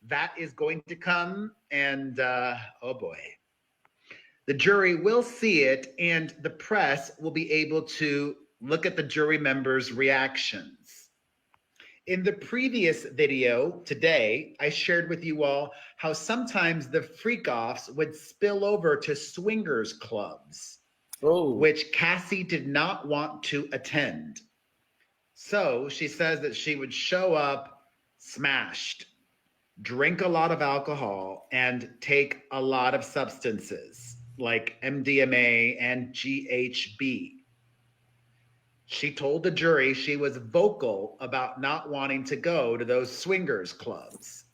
That is going to come, and oh boy. The jury will see it, and the press will be able to look at the jury members' reactions. In the previous video today, I shared with you all how sometimes the freak-offs would spill over to swingers clubs, which Cassie did not want to attend. So she says that she would show up smashed, drink a lot of alcohol, and take a lot of substances like MDMA and GHB. She told the jury she was vocal about not wanting to go to those swingers clubs,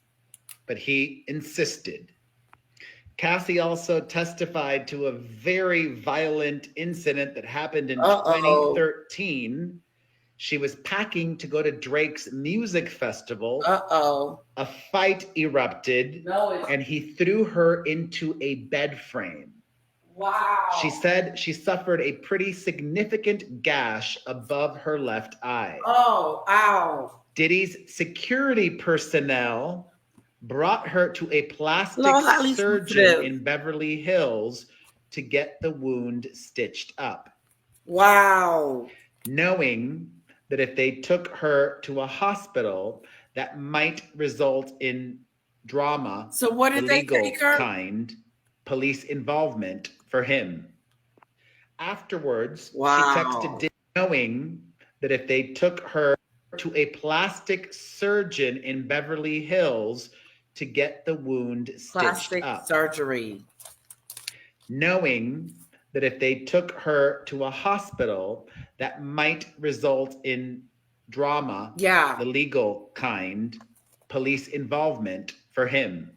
but he insisted. Cassie also testified to a very violent incident that happened in 2013. She was packing to go to Drake's music festival. A fight erupted, and he threw her into a bed frame. Wow. She said she suffered a pretty significant gash above her left eye. Oh, ow. Diddy's security personnel brought her to a plastic surgeon in Beverly Hills to get the wound stitched up. Wow. Knowing that if they took her to a hospital, that might result in drama. So what did they take her? Kind, police involvement for him. Afterwards, she texted Diddy, knowing that if they took her to a plastic surgeon in Beverly Hills to get the wound stitched up. Surgery. Knowing that if they took her to a hospital, that might result in drama. Yeah. The legal kind, police involvement for him.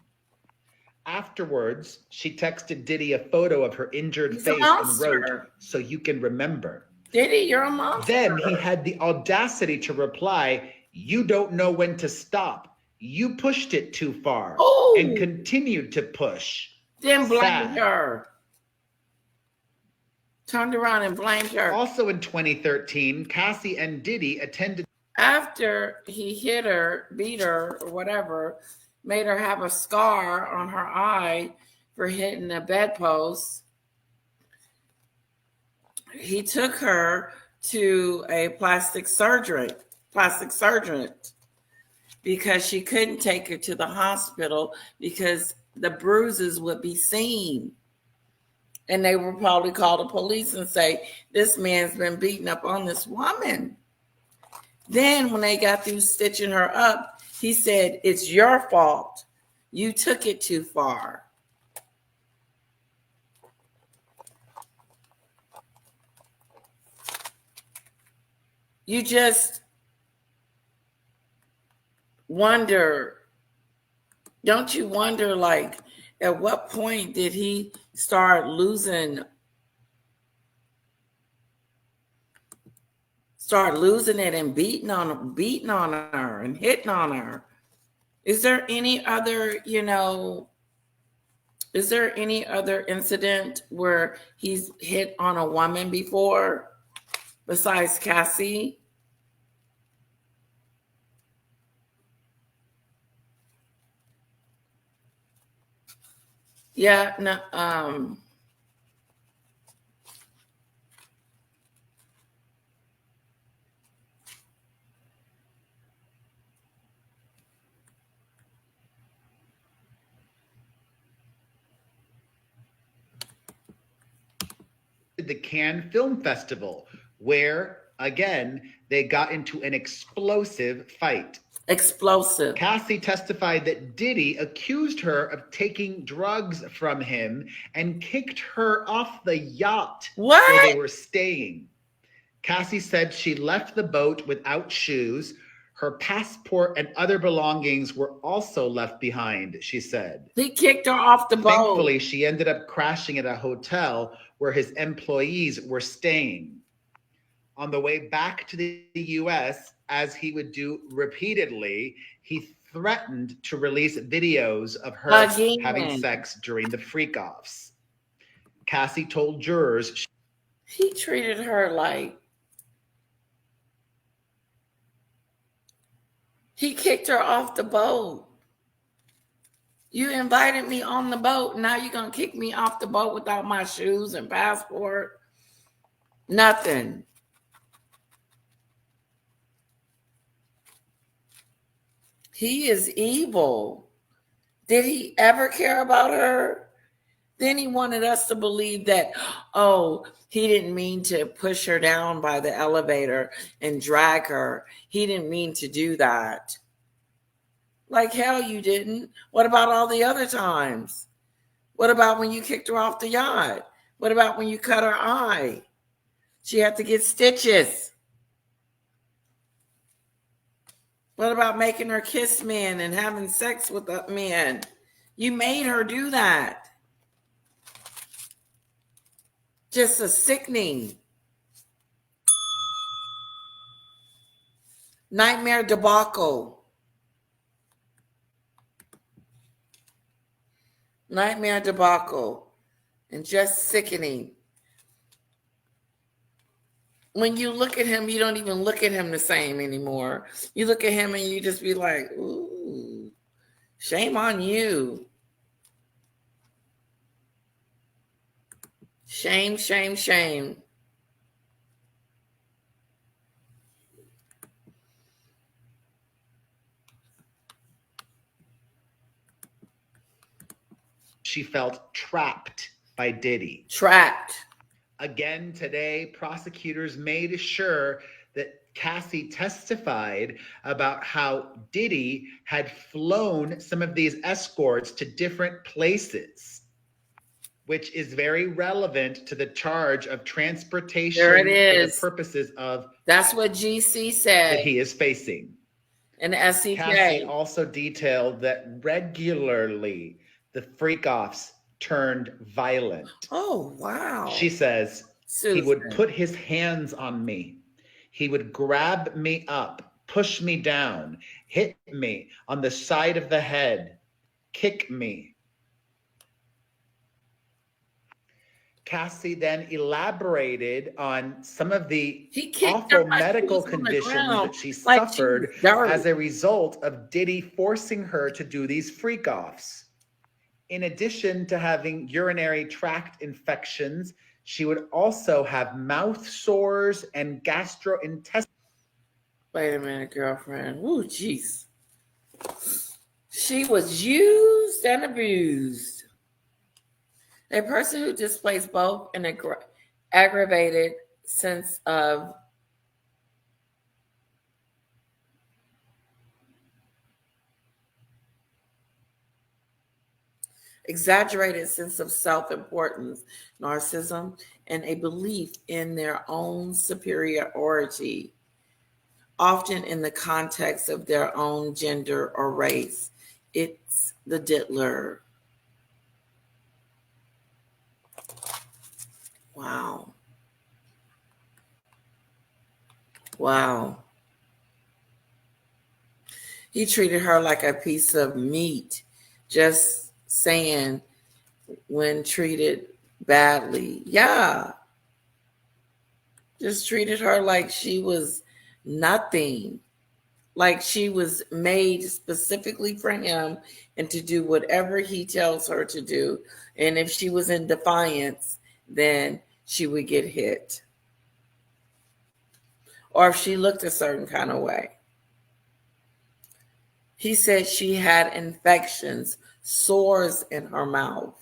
Afterwards, she texted Diddy a photo of her injured face and wrote, "So you can remember." Diddy, you're a monster. Then he had the audacity to reply, "You don't know when to stop. You pushed it too far." And continued to push. Then blamed her. Turned around and blamed her. Also in 2013, Cassie and Diddy attended. After he hit her, beat her, or whatever, made her have a scar on her eye for hitting the bedpost, he took her to a plastic surgeon because she couldn't take her to the hospital because the bruises would be seen. And they would probably call the police and say, this man's been beating up on this woman. Then when they got through stitching her up, he said, it's your fault. You took it too far. You just wonder, don't you wonder, like, At what point did he start losing it and beating on her and hitting on her? Is there any other, is there any other incident where he's hit on a woman before besides Cassie? Yeah, no, the Cannes Film Festival, where, again, they got into an explosive fight. explosive. Cassie testified that Diddy accused her of taking drugs from him and kicked her off the yacht where they were staying. Cassie said she left the boat without shoes. Her passport and other belongings were also left behind, she said. He kicked her off the boat. Thankfully, she ended up crashing at a hotel where his employees were staying. On the way back to the US, as he would do repeatedly, he threatened to release videos of her having sex during the freak-offs. Cassie told jurors he treated her like he kicked her off the boat. You invited me on the boat. Now you're going to kick me off the boat without my shoes and passport? Nothing. He is evil. Did he ever care about her? Then he wanted us to believe that, oh, he didn't mean to push her down by the elevator and drag her. He didn't mean to do that. Like hell you didn't. What about all the other times? What about when you kicked her off the yacht? What about when you cut her eye? She had to get stitches. What about making her kiss men and having sex with men? You made her do that. Just a sickening. Nightmare debacle. Nightmare debacle. And just sickening. When you look at him, you don't even look at him the same anymore. You look at him and you just be like, ooh, shame on you. Shame, shame, shame. she felt trapped by Diddy. Trapped. Again today, prosecutors made sure that Cassie testified about how Diddy had flown some of these escorts to different places, which is very relevant to the charge of transportation there it is. For the purposes of that's what GC said that he is facing. And the SCJ. Cassie also detailed that regularly the freak-offs turned violent. Oh, wow. She says, Susan. He would put his hands on me. He would grab me up, push me down, hit me on the side of the head, kick me. Cassie then elaborated on some of the awful medical conditions that she suffered as a result of Diddy forcing her to do these freak-offs. In addition to having urinary tract infections, she would also have mouth sores and gastrointestinal. Wait a minute, girlfriend. Ooh, jeez. She was used and abused. A person who displays both an aggravated sense of exaggerated sense of self-importance, narcissism, and a belief in their own superiority, often in the context of their own gender or race. It's the diddler. Wow. Wow. He treated her like a piece of meat, just saying when treated badly. Yeah. Just treated her like she was nothing. Like she was made specifically for him and to do whatever he tells her to do. And if she was in defiance, then she would get hit. Or if she looked a certain kind of way. He said she had infections, sores in her mouth.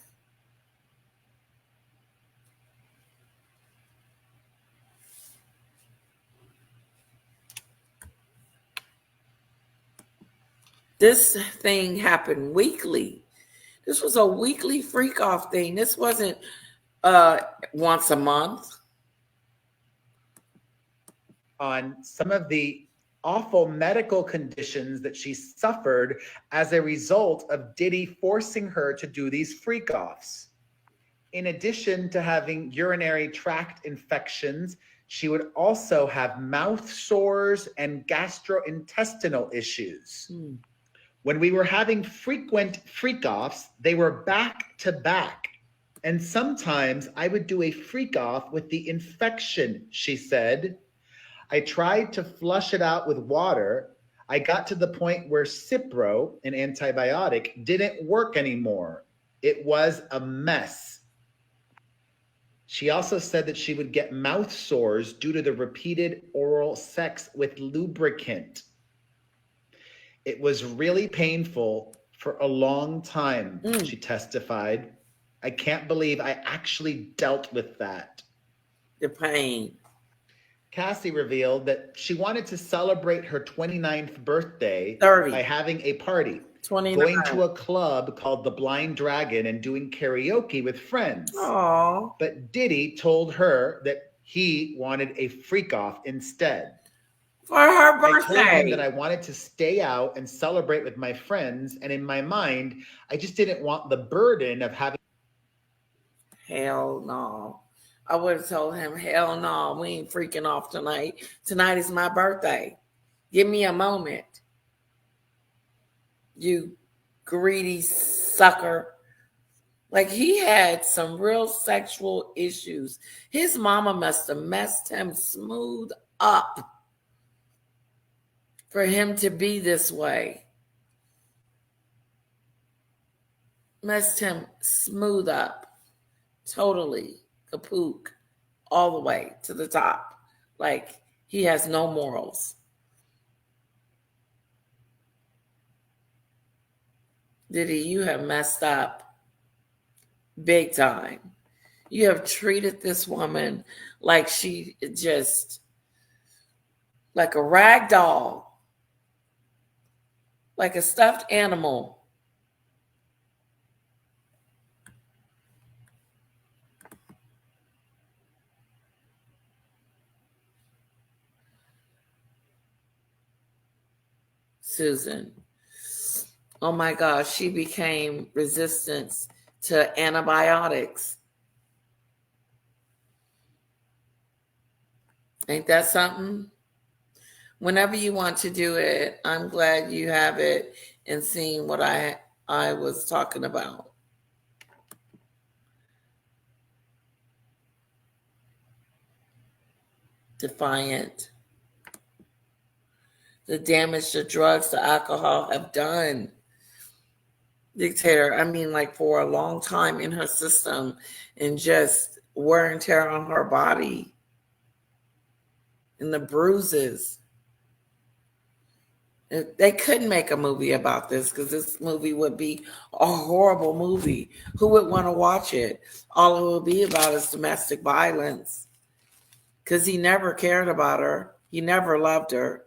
This thing happened weekly. This was a weekly freak off thing. This wasn't once a month. On some of the awful medical conditions that she suffered as a result of Diddy forcing her to do these freak offs. In addition to having urinary tract infections, she would also have mouth sores and gastrointestinal issues. When we were having frequent freak offs, they were back to back. And sometimes I would do a freak off with the infection, she said. I tried to flush it out with water. I got to the point where Cipro, an antibiotic, didn't work anymore. It was a mess. She also said that she would get mouth sores due to the repeated oral sex with lubricant. It was really painful for a long time, she testified. I can't believe I actually dealt with that. The pain. Cassie revealed that she wanted to celebrate her 29th birthday 30. by having a party, 29. going to a club called the Blind Dragon and doing karaoke with friends. Aww. But Diddy told her that he wanted a freak off instead. For her birthday. I told him that I wanted to stay out and celebrate with my friends, and in my mind, I just didn't want the burden of having. Hell no. I would have told him, hell no, we ain't freaking off tonight. Tonight is my birthday. Give me a moment. You greedy sucker. Like he had some real sexual issues. His mama must have messed him smooth up for him to be this way. Messed him smooth up. Totally. Kapook. All the way to the top. Like he has no morals. Diddy, you have messed up big time. You have treated this woman like she just, like a rag doll, like a stuffed animal. Susan. Oh my gosh, she became resistant to antibiotics. Ain't that something? Whenever you want to do it, I'm glad you have it and seeing what I was talking about. Defiant. The damage the drugs, the alcohol have done. Dictator, I mean, like for a long time in her system and just wear and tear on her body and the bruises. They couldn't make a movie about this because this movie would be a horrible movie. Who would want to watch it? All it would be about is domestic violence because he never cared about her. He never loved her.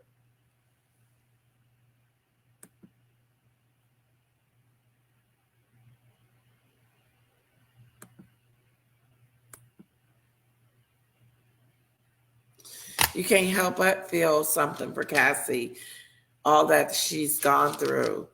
You can't help but feel something for Cassie, all that she's gone through.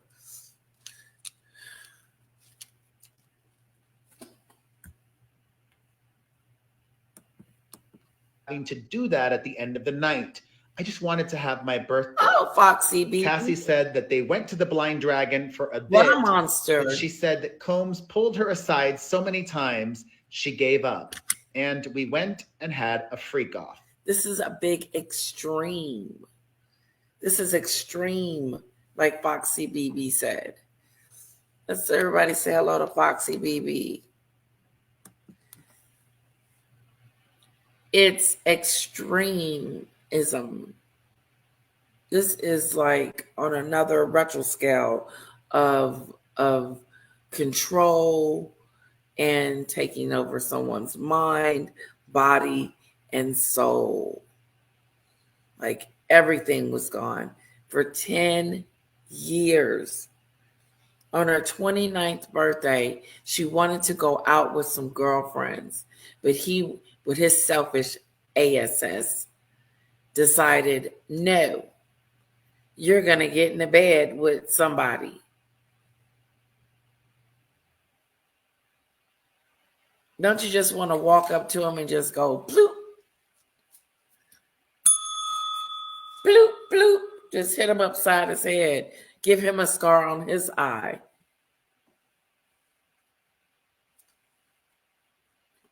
to do that at the end of the night. I just wanted to have my birthday. Oh, Foxy B. Cassie said that they went to the Blind Dragon for a What bit, a monster. but she said that Combs pulled her aside so many times she gave up. And we went and had a freak off. This is a big extreme. This is extreme, like Foxy BB said. Let's everybody say hello to Foxy BB. It's extremism. This is like on another retro scale of control and taking over someone's mind, body, and soul. Like everything was gone for 10 years. On her 29th birthday, she wanted to go out with some girlfriends, but he, with his selfish ass, decided, no, you're going to get in the bed with somebody. Don't you just want to walk up to him and just go, bloop, bloop, bloop, just hit him upside his head, give him a scar on his eye.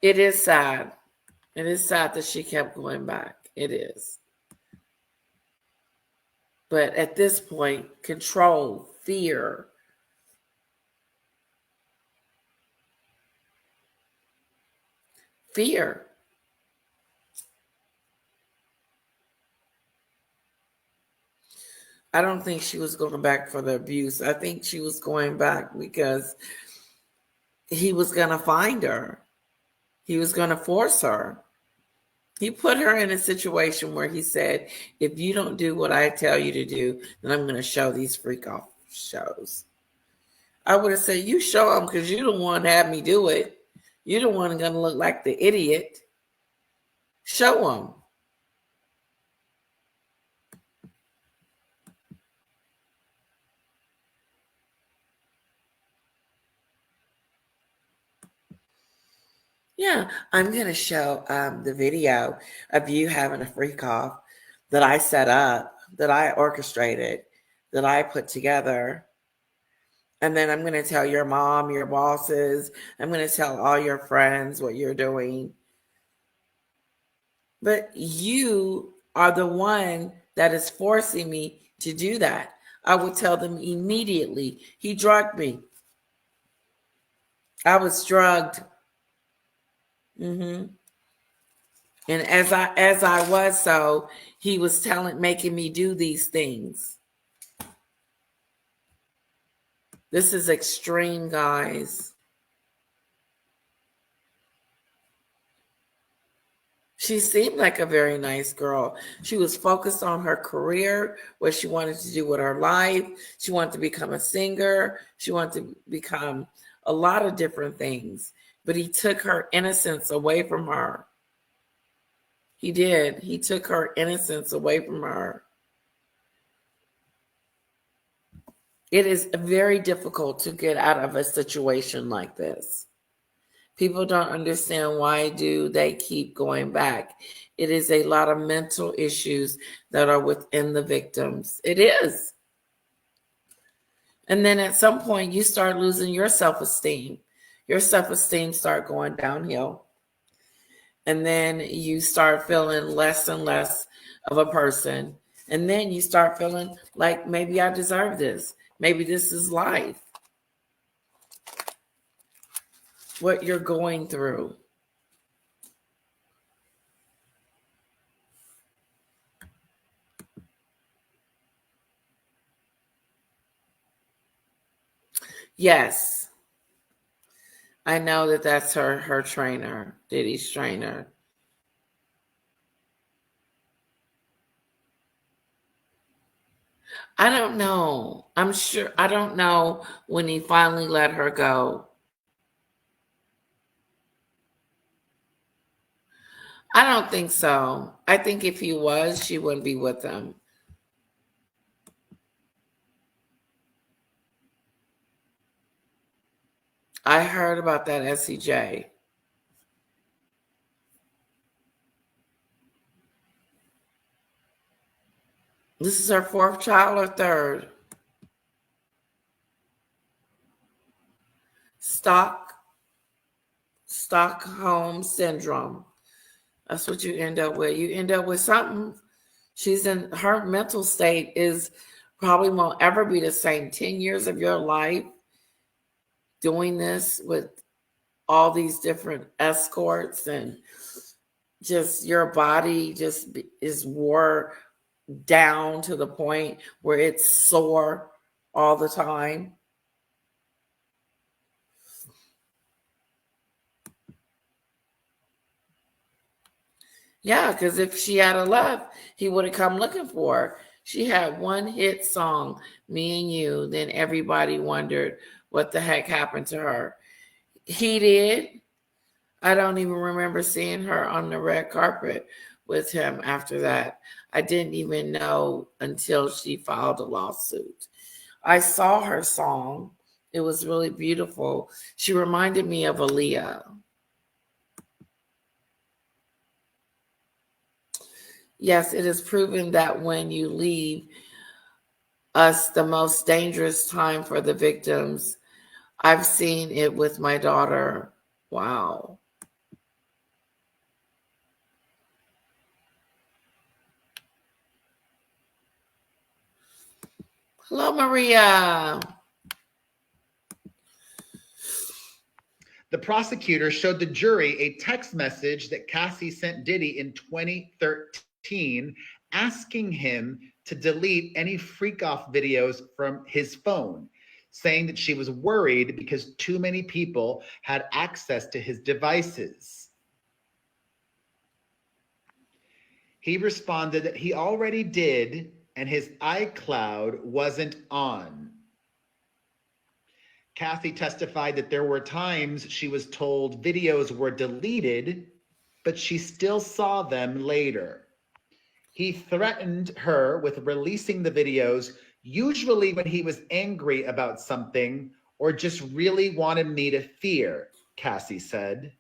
It is sad. It is sad that she kept going back. It is. But at this point, control, fear. Fear. I don't think she was going back for the abuse. I think she was going back because he was going to find her. He was going to force her. He put her in a situation where he said, if you don't do what I tell you to do, then I'm going to show these freak off shows. I would have said, you show them because you don't want to have me do it. You're the one going to look like the idiot. Show them. Yeah, I'm going to show the video of you having a freak off that I set up, that I orchestrated, that I put together. And then I'm going to tell your mom, your bosses, I'm going to tell all your friends what you're doing. But you are the one that is forcing me to do that. I would tell them immediately. He drugged me. I was drugged. And as I was so, he was making me do these things. This is extreme, guys. She seemed like a very nice girl. She was focused on her career, what she wanted to do with her life. She wanted to become a singer. She wanted to become a lot of different things. But he took her innocence away from her. He did. He took her innocence away from her. It is very difficult to get out of a situation like this. People don't understand why do they keep going back. It is a lot of mental issues that are within the victims. It is. And then at some point you start losing your self-esteem. Your self-esteem start going downhill. And then you start feeling less and less of a person. And then you start feeling like maybe I deserve this. Maybe this is life. What you're going through. Yes. I know that that's her trainer, Diddy's trainer. I don't know. I'm sure. I don't know when he finally let her go. I don't think so. I think if he was, she wouldn't be with him. I heard about that SCJ. This is her fourth child or third? Stockholm syndrome. That's what you end up with. You end up with something. She's in her mental state is probably won't ever be the same. 10 years of your life doing this with all these different escorts, and just your body just is wore down to the point where it's sore all the time. Yeah, because if she had a left, he would have come looking for her. She had one hit song, Me and You, then everybody wondered what the heck happened to her. He did. I don't even remember seeing her on the red carpet with him after that. I didn't even know until she filed a lawsuit. I saw her song. It was really beautiful. She reminded me of Aaliyah. Yes, it is proven that when you leave us, the most dangerous time for the victims. I've seen it with my daughter. Wow. Hello, Maria. The prosecutor showed the jury a text message that Cassie sent Diddy in 2013 asking him to delete any freak off videos from his phone, saying that she was worried because too many people had access to his devices. He responded that he already did and his iCloud wasn't on. Kathy testified that there were times she was told videos were deleted, but she still saw them later. He threatened her with releasing the videos, usually when he was angry about something or just really wanted me to fear, Cassie said.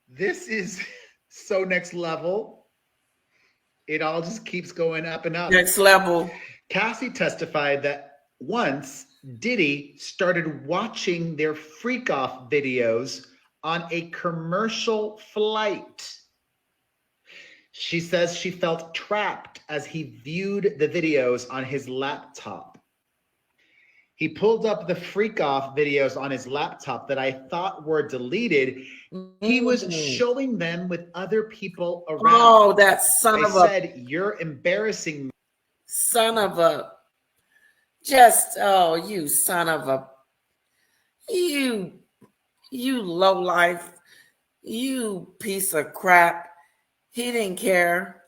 This is so next level. It all just keeps going up and up. Next level. Cassie testified that once Diddy started watching their freak off videos on a commercial flight. She says she felt trapped as he viewed the videos on his laptop. He pulled up the freak off videos on his laptop that I thought were deleted. He was showing them with other people around. Oh, that son of a... I said, "You're embarrassing me." Son of a... Just, oh, you son of a... You low life. You piece of crap. He didn't care.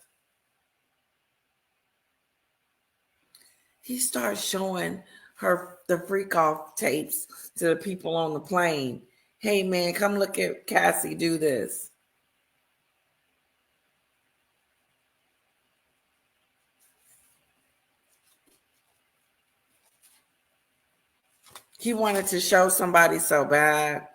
He started showing her the freak off tapes to the people on the plane. Hey man, come look at Cassie do this. He wanted to show somebody so bad.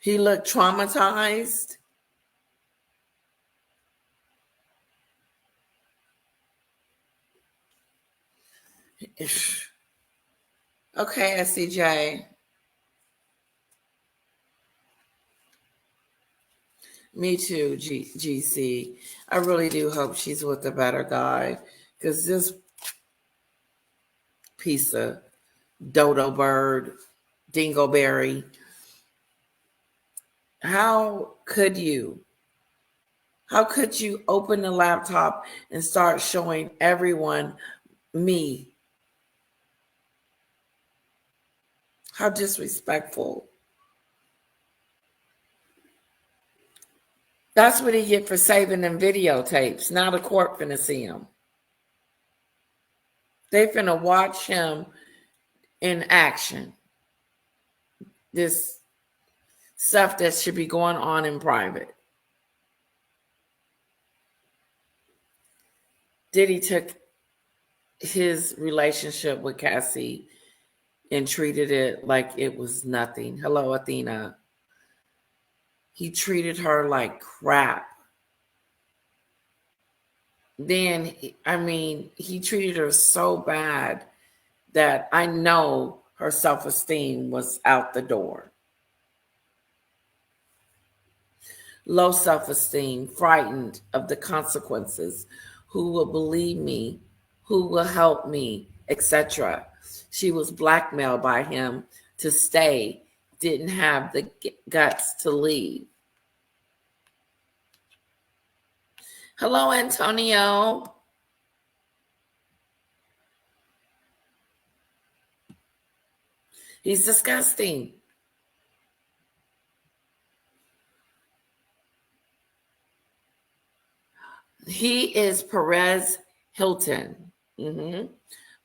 He looked traumatized. Okay, SCJ. Me too, GC. I really do hope she's with a better guy, because this piece of dodo bird, dingleberry, how could you open the laptop and start showing everyone me? How disrespectful. That's what he get for saving them videotapes. Now the court finna see him. They finna watch him in action. This stuff that should be going on in private. Diddy took his relationship with Cassie and treated it like it was nothing. Hello, Athena. He treated her like crap. Then, I mean, he treated her so bad that I know her self-esteem was out the door. Low self-esteem, frightened of the consequences, who will believe me, who will help me, etc. She was blackmailed by him to stay, didn't have the guts to leave. Hello, Antonio. He's disgusting. He is Perez Hilton.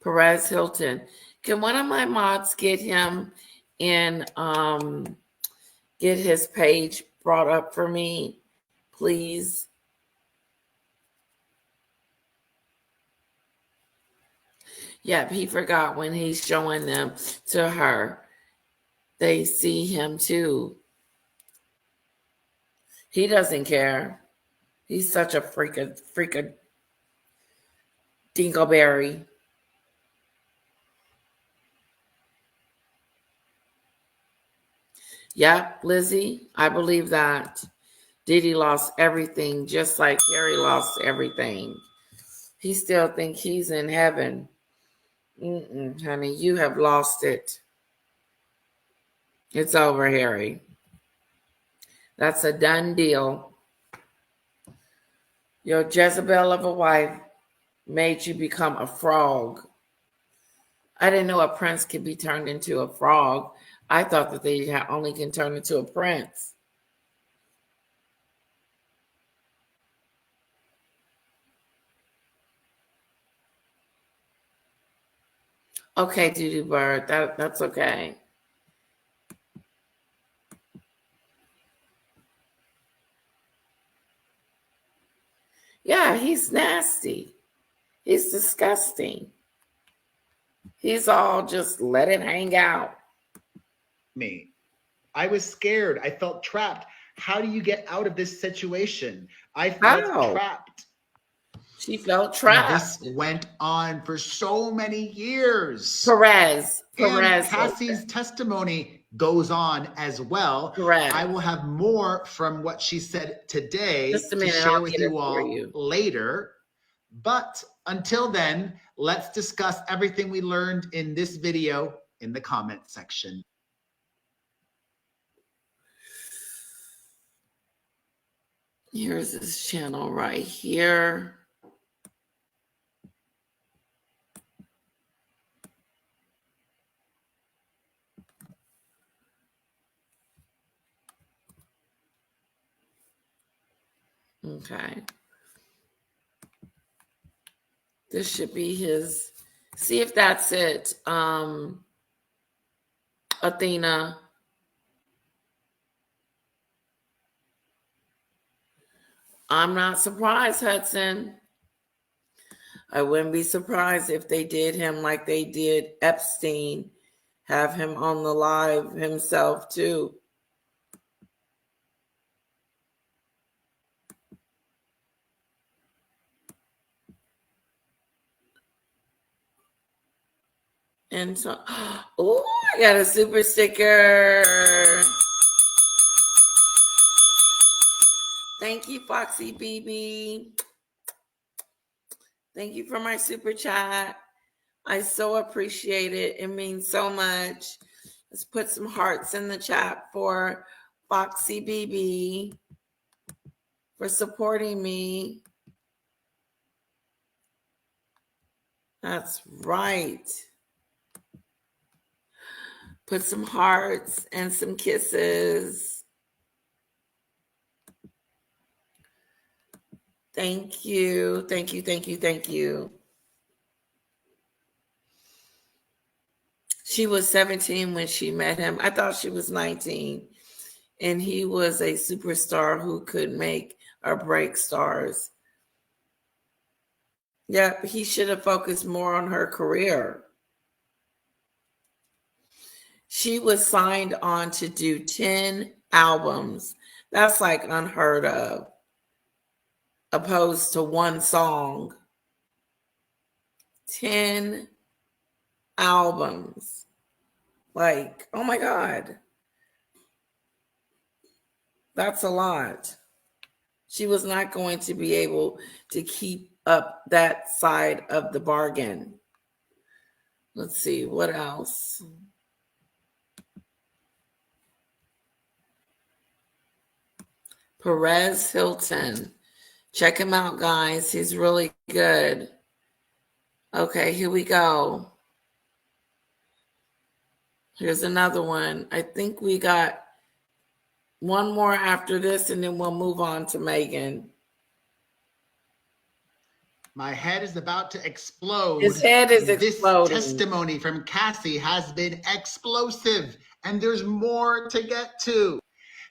Perez Hilton. Can one of my mods get him and get his page brought up for me, please? Yep, he forgot when he's showing them to her. They see him too. He doesn't care. He's such a freak of dingleberry. Yep, Lizzie, I believe that. Diddy lost everything, just like Harry lost everything. He still thinks he's in heaven. Honey, you have lost it. It's over, Harry. That's a done deal. Your Jezebel of a wife made you become a frog. I didn't know a prince could be turned into a frog. I thought that they only can turn into a prince. Okay, Doodoo Bird, that's okay. Yeah, he's nasty. He's disgusting. He's all just let it hang out. Me. I was scared. I felt trapped. How do you get out of this situation? I felt trapped. She felt trapped. And this went on for so many years. Perez. And Cassie's testimony goes on as well. Correct. I will have more from what she said today to share with you all later. But until then, let's discuss everything we learned in this video in the comment section. Here's this channel right here. Okay. This should be his. See if that's it, Athena. I'm not surprised, Hudson. I wouldn't be surprised if they did him like they did Epstein, have him on the live himself too. And so, oh, I got a super sticker. Thank you, Foxy BB. Thank you for my super chat. I so appreciate it. It means so much. Let's put some hearts in the chat for Foxy BB for supporting me. That's right. Put some hearts and some kisses. Thank you. Thank you. Thank you. Thank you. She was 17 when she met him. I thought she was 19. And he was a superstar who could make or break stars. Yeah, he should have focused more on her career. She was signed on to do 10 albums. That's like unheard of, opposed to one song. 10 albums. Like, oh my God. That's a lot. She was not going to be able to keep up that side of the bargain. Let's see, what else? Perez Hilton. Check him out, guys. He's really good. Okay, here we go. Here's another one. I think we got one more after this, and then we'll move on to Megan. My head is about to explode. His head is exploding. This testimony from Cassie has been explosive, and there's more to get to.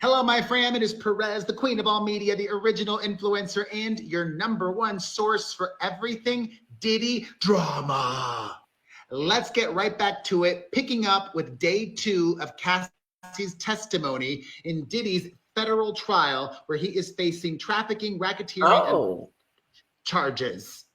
Hello, my fam. It is Perez, the queen of all media, the original influencer, and your number one source for everything Diddy drama. Let's get right back to it, picking up with day 2 of Cassie's testimony in Diddy's federal trial, where he is facing trafficking, racketeering, and charges.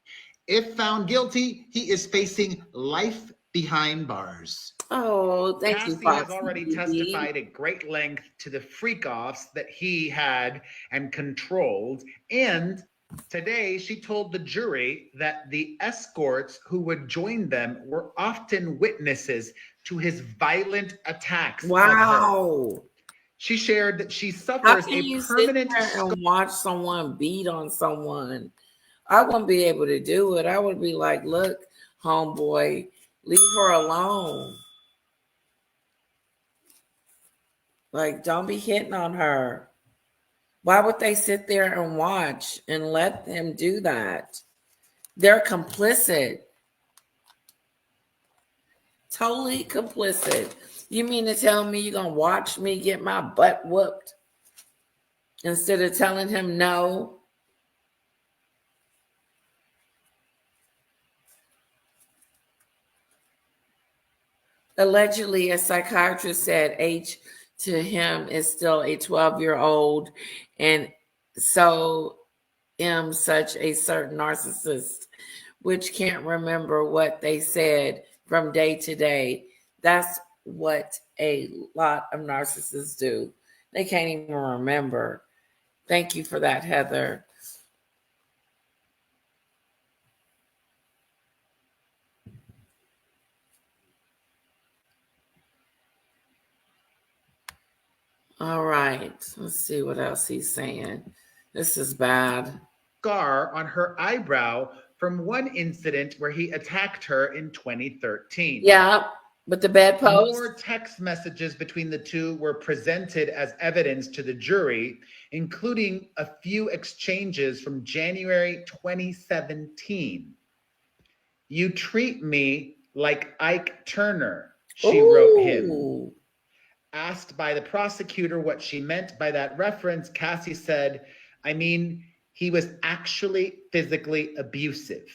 If found guilty, he is facing life behind bars. Oh, thank Cassie you, Fox has already TV. testified at great length to the freak-offs that he had and controlled. And today she told the jury that the escorts who would join them were often witnesses to his violent attacks. Wow. She shared that she How suffers can a you permanent sit there and watch someone beat on someone? I wouldn't be able to do it. I would be like, look, homeboy, leave her alone. Like, don't be hitting on her. Why would they sit there and watch and let them do that? They're complicit. Totally complicit. You mean to tell me you're going to watch me get my butt whooped instead of telling him no? Allegedly, a psychiatrist said age to him is still a 12-year-old, and so am such a certain narcissist, which can't remember what they said from day to day. That's what a lot of narcissists do. They can't even remember. Thank you for that, Heather. All right, let's see what else he's saying. This is bad. Scar on her eyebrow from one incident where he attacked her in 2013. Yeah, with the bedpost. More text messages between the two were presented as evidence to the jury, including a few exchanges from January 2017. You treat me like Ike Turner, she wrote him. Asked by the prosecutor what she meant by that reference, Cassie said, I mean, he was actually physically abusive.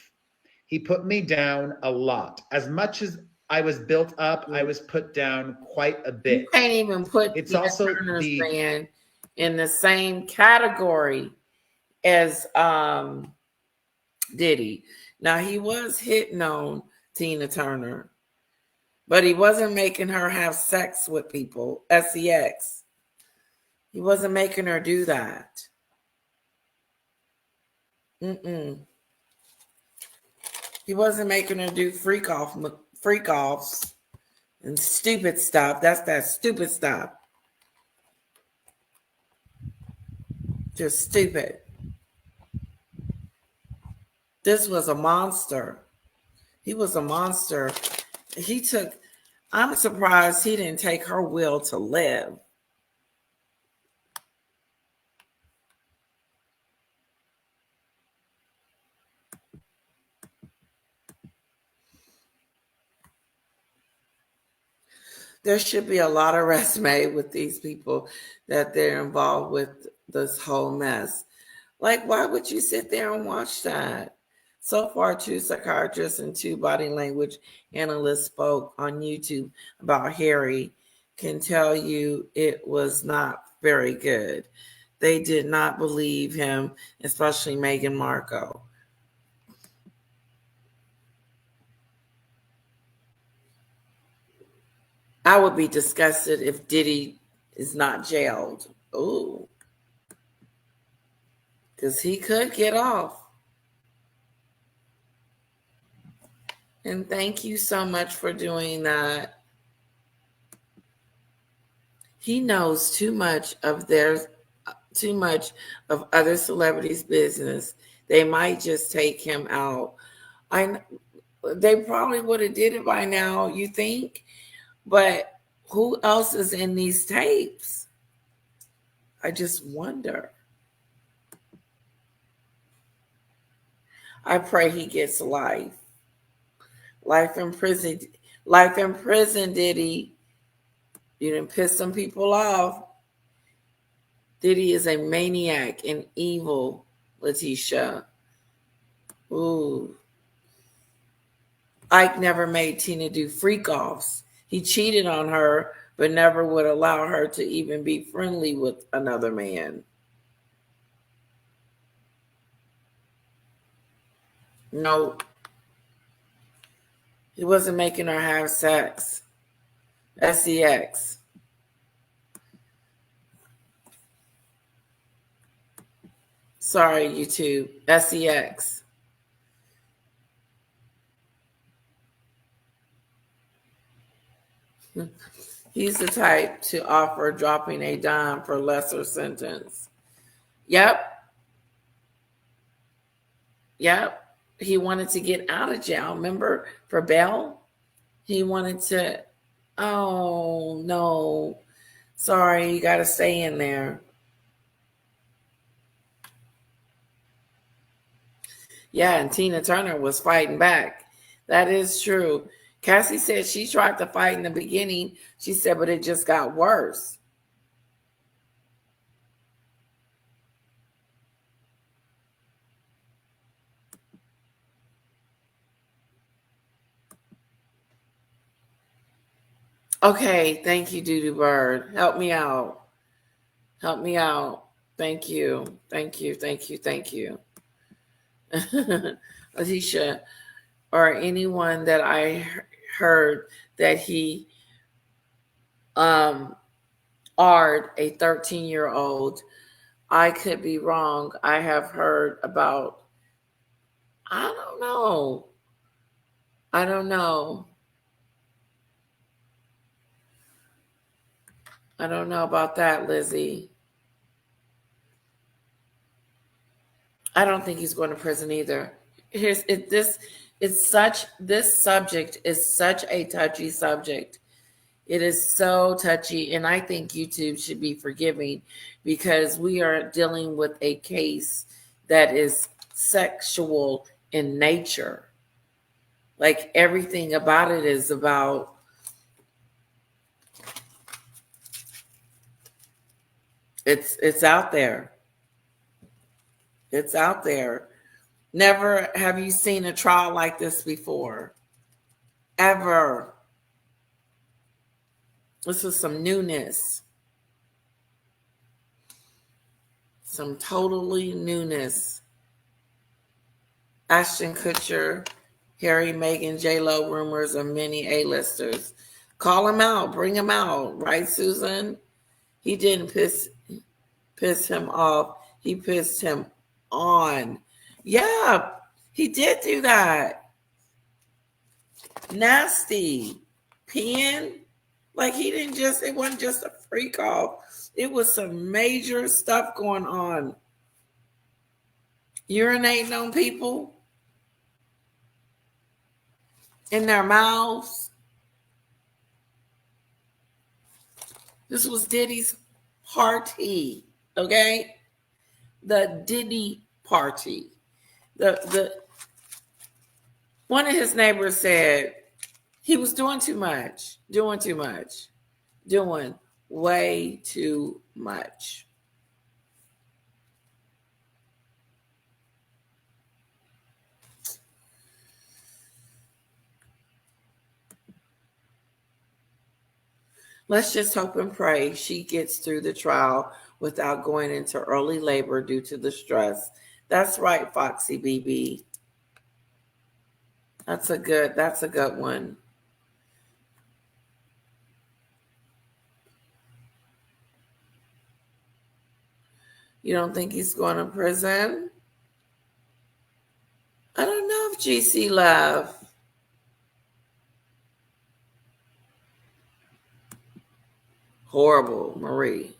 He put me down a lot. As much as I was built up, I was put down quite a bit. You can't even put it's also Turner's band in the same category as Diddy. Now, he was hitting on Tina Turner, but he wasn't making her have sex with people, sex. He wasn't making her do that. He wasn't making her do freak offs and stupid stuff. That's that stupid stuff. Just stupid. This was a monster. He was a monster. I'm surprised he didn't take her will to live. There should be a lot of arrests made with these people that they're involved with this whole mess. Like, why would you sit there and watch that? So far, 2 psychiatrists and 2 body language analysts spoke on YouTube about Harry can tell you it was not very good. They did not believe him, especially Meghan Markle. I would be disgusted if Diddy is not jailed. Ooh, because he could get off. And thank you so much for doing that. He knows too much of other celebrities' business. They might just take him out. I They probably would have did it by now, you think? But who else is in these tapes? I just wonder. I pray he gets life. Life in prison. Life in prison, Diddy. You didn't piss some people off. Diddy is a maniac and evil, Letitia. Ooh. Ike never made Tina do freak offs. He cheated on her, but never would allow her to even be friendly with another man. No, he wasn't making her have sex. SEX. Sorry, YouTube. SEX. He's the type to offer dropping a dime for lesser sentence. Yep. Yep. He wanted to get out of jail. Remember for bail? He wanted to, oh, no. Sorry, you got to stay in there. Yeah, and Tina Turner was fighting back. That is true. Cassie said she tried to fight in the beginning. She said, but it just got worse. Okay, thank you, Doodoo Bird. Help me out. Help me out. Thank you. Thank you. Thank you. Thank you. Letitia, or anyone that I heard that he ard a 13-year-old. I could be wrong. I have heard about, I don't know. I don't know. I don't know about that, Lizzie. I don't think he's going to prison either. This subject is such a touchy subject. It is so touchy, and I think YouTube should be forgiving because we are dealing with a case that is sexual in nature. Like everything about it is about, it's out there. It's out there. Never have you seen a trial like this before. Ever. This is some newness. Some totally newness. Ashton Kutcher, Harry, Meghan, J-Lo rumors of many A-listers. Call him out. Bring him out. Right, Susan? He didn't piss him off. He pissed him on. Yeah, he did do that. Nasty. Peeing. Like it wasn't just a freak off. It was some major stuff going on. Urinating on people in their mouths. This was Diddy's party, okay? The Diddy party. The one of his neighbors said he was doing too much, doing way too much. Let's just hope and pray she gets through the trial without going into early labor due to the stress. That's right, Foxy BB. That's a good one. You don't think he's going to prison? I don't know if GC left. Horrible, Marie.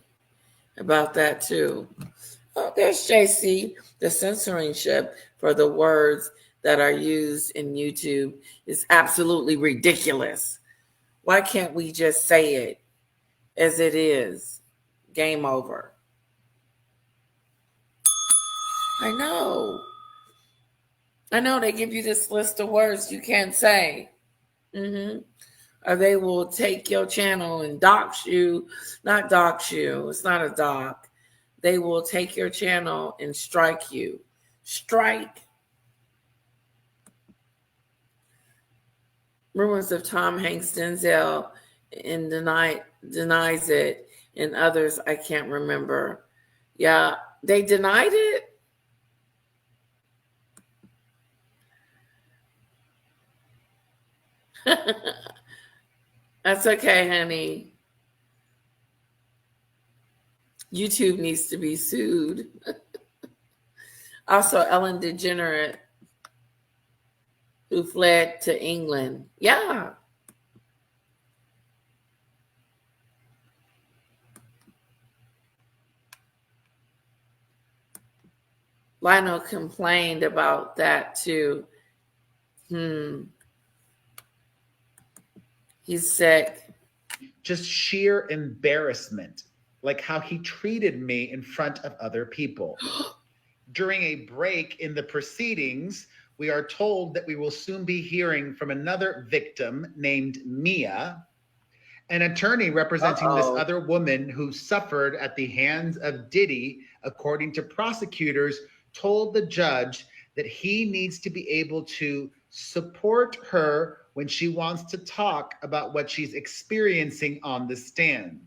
About that too. Oh, there's JC. The censoring ship for the words that are used in YouTube is absolutely ridiculous. Why can't we just say it as it is? Game over. I know. I know they give you this list of words you can't say. Hmm. Or they will take your channel and dox you. Not dox you. It's not a doc. They will take your channel and strike you. Strike. Rumors of Tom Hanks, Denzel, and denies it, and others I can't remember. Yeah, they denied it. That's okay, honey. YouTube needs to be sued. Also, Ellen DeGeneres, who fled to England. Yeah. Lionel complained about that too. He's sick. Just sheer embarrassment, like how he treated me in front of other people. During a break in the proceedings, we are told that we will soon be hearing from another victim named Mia, an attorney representing this other woman who suffered at the hands of Diddy, according to prosecutors, told the judge that he needs to be able to support her when she wants to talk about what she's experiencing on the stand.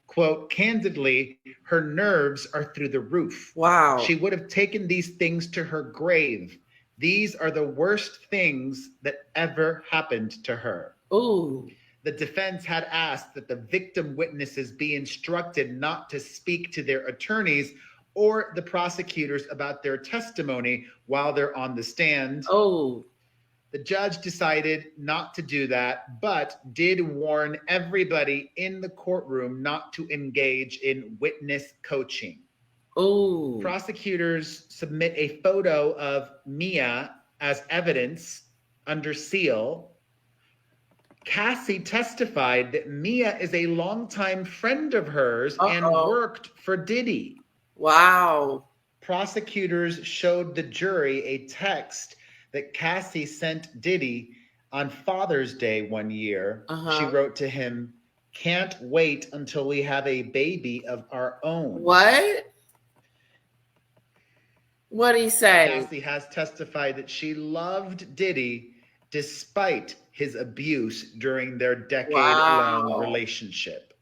Quote, candidly, her nerves are through the roof. Wow. She would have taken these things to her grave. These are the worst things that ever happened to her. Ooh. The defense had asked that the victim witnesses be instructed not to speak to their attorneys or the prosecutors about their testimony while they're on the stand. Oh. The judge decided not to do that, but did warn everybody in the courtroom not to engage in witness coaching. Oh. Prosecutors submit a photo of Mia as evidence under seal. Cassie testified that Mia is a longtime friend of hers and worked for Diddy. Wow. Prosecutors showed the jury a text that Cassie sent Diddy on Father's Day one year. She wrote to him, "Can't wait until we have a baby of our own." What? What'd he say? Cassie has testified that she loved Diddy despite his abuse during their decade-long relationship.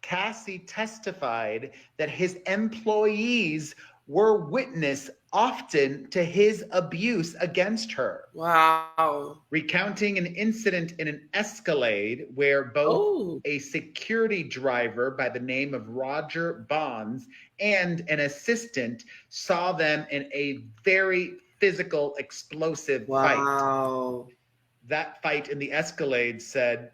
Cassie testified that his employees were witness often to his abuse against her. Wow. Recounting an incident in an Escalade where both a security driver by the name of Roger Bonds and an assistant saw them in a very physical, explosive fight. That fight in the Escalade, said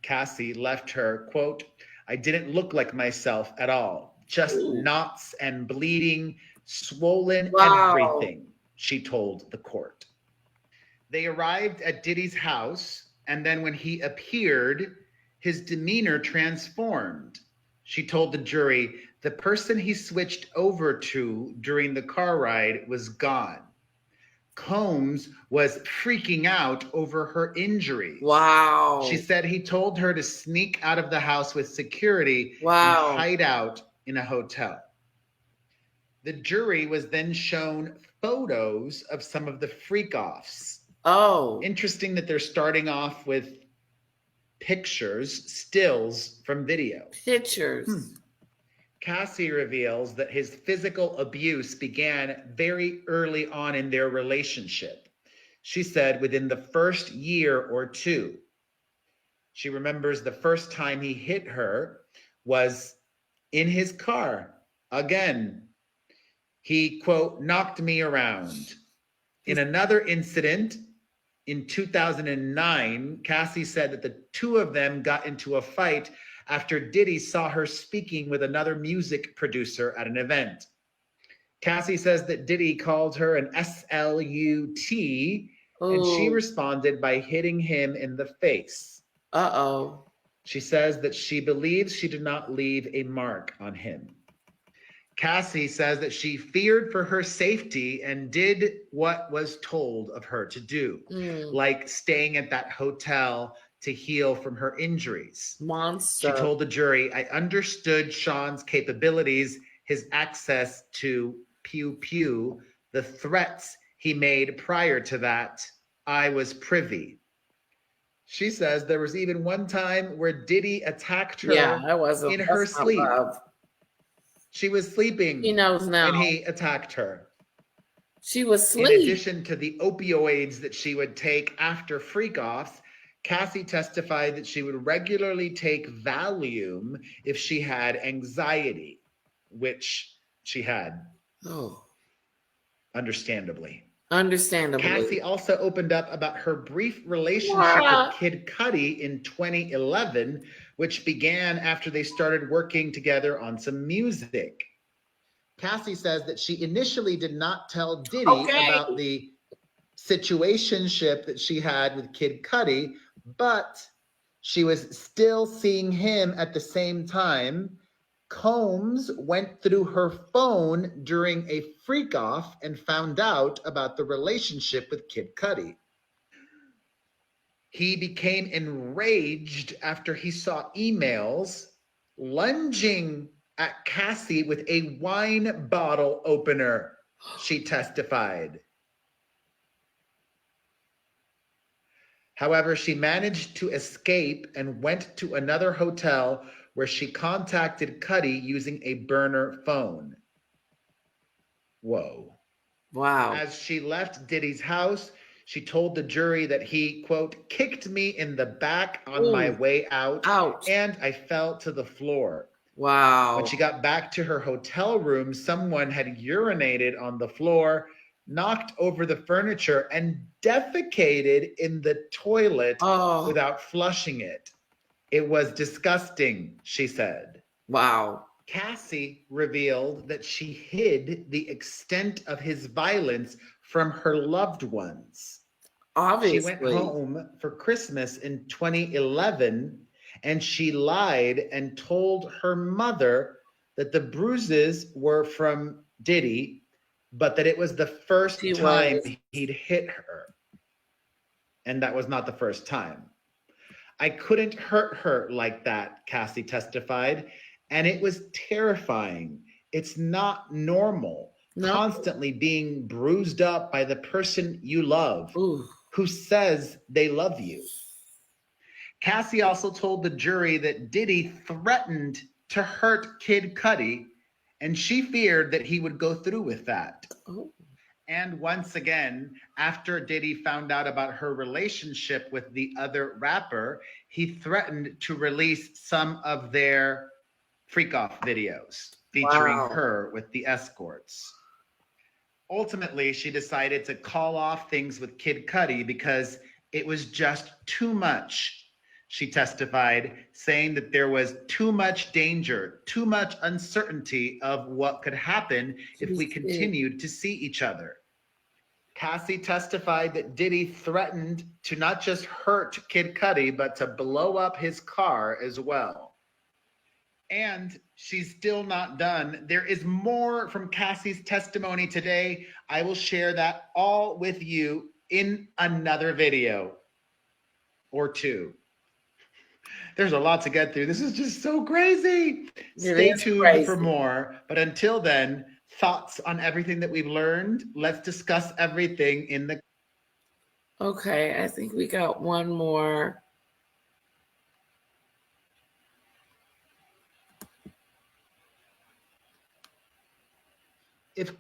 Cassie, left her, quote, "I didn't look like myself at all. Just knots and bleeding, swollen everything," she told the court. They arrived at Diddy's house, and then when he appeared, his demeanor transformed. She told the jury the person he switched over to during the car ride was gone. Combs was freaking out over her injuries. Wow. She said he told her to sneak out of the house with security and hide out in a hotel. The jury was then shown photos of some of the freak-offs. Oh. Interesting that they're starting off with pictures, stills from video. Pictures. Cassie reveals that his physical abuse began very early on in their relationship. She said within the first year or two. She remembers the first time he hit her was in his car. Again, he, quote, knocked me around. In another incident in 2009, Cassie said that the two of them got into a fight after Diddy saw her speaking with another music producer at an event. Cassie says that Diddy called her an SLUT, and she responded by hitting him in the face. Uh-oh. She says that she believes she did not leave a mark on him. Cassie says that she feared for her safety and did what was told of her to do, like staying at that hotel to heal from her injuries. Monster. She told the jury, I understood Sean's capabilities, his access to pew pew, the threats he made prior to that. I was privy. She says there was even one time where Diddy attacked her in her sleep. She was sleeping. He knows now. And he attacked her. She was asleep. In addition to the opioids that she would take after freak-offs, Cassie testified that she would regularly take Valium if she had anxiety, which she had. Oh. Understandably. Cassie also opened up about her brief relationship with Kid Cudi in 2011, which began after they started working together on some music. Cassie says that she initially did not tell Diddy about the situationship that she had with Kid Cudi, but she was still seeing him at the same time. Combs went through her phone during a freak-off and found out about the relationship with Kid Cudi. He became enraged after he saw emails lunging at Cassie with a wine bottle opener, she testified. However, she managed to escape and went to another hotel where she contacted Cudi using a burner phone. Whoa. Wow. As she left Diddy's house, she told the jury that he, quote, kicked me in the back on my way out, and I fell to the floor. Wow. When she got back to her hotel room, someone had urinated on the floor, knocked over the furniture, and defecated in the toilet without flushing it. It was disgusting, she said. Wow. Cassie revealed that she hid the extent of his violence from her loved ones. Obviously. She went home for Christmas in 2011, and she lied and told her mother that the bruises were from Diddy, but that it was the first time he'd hit her. And that was not the first time. I couldn't hurt her like that, Cassie testified, and it was terrifying. It's not normal, constantly being bruised up by the person you love, who says they love you. Cassie also told the jury that Diddy threatened to hurt Kid Cudi, and she feared that he would go through with that. And once again, after Diddy found out about her relationship with the other rapper, he threatened to release some of their freak-off videos featuring her with the escorts. Ultimately, she decided to call off things with Kid Cudi because it was just too much. She testified, saying that there was too much danger, too much uncertainty of what could happen if we continued to see each other. Cassie testified that Diddy threatened to not just hurt Kid Cudi, but to blow up his car as well. And she's still not done. There is more from Cassie's testimony today. I will share that all with you in another video or two. There's a lot to get through. This is just so crazy. Stay tuned for more. But until then, thoughts on everything that we've learned? Let's discuss everything in the... Okay, I think we got one more. if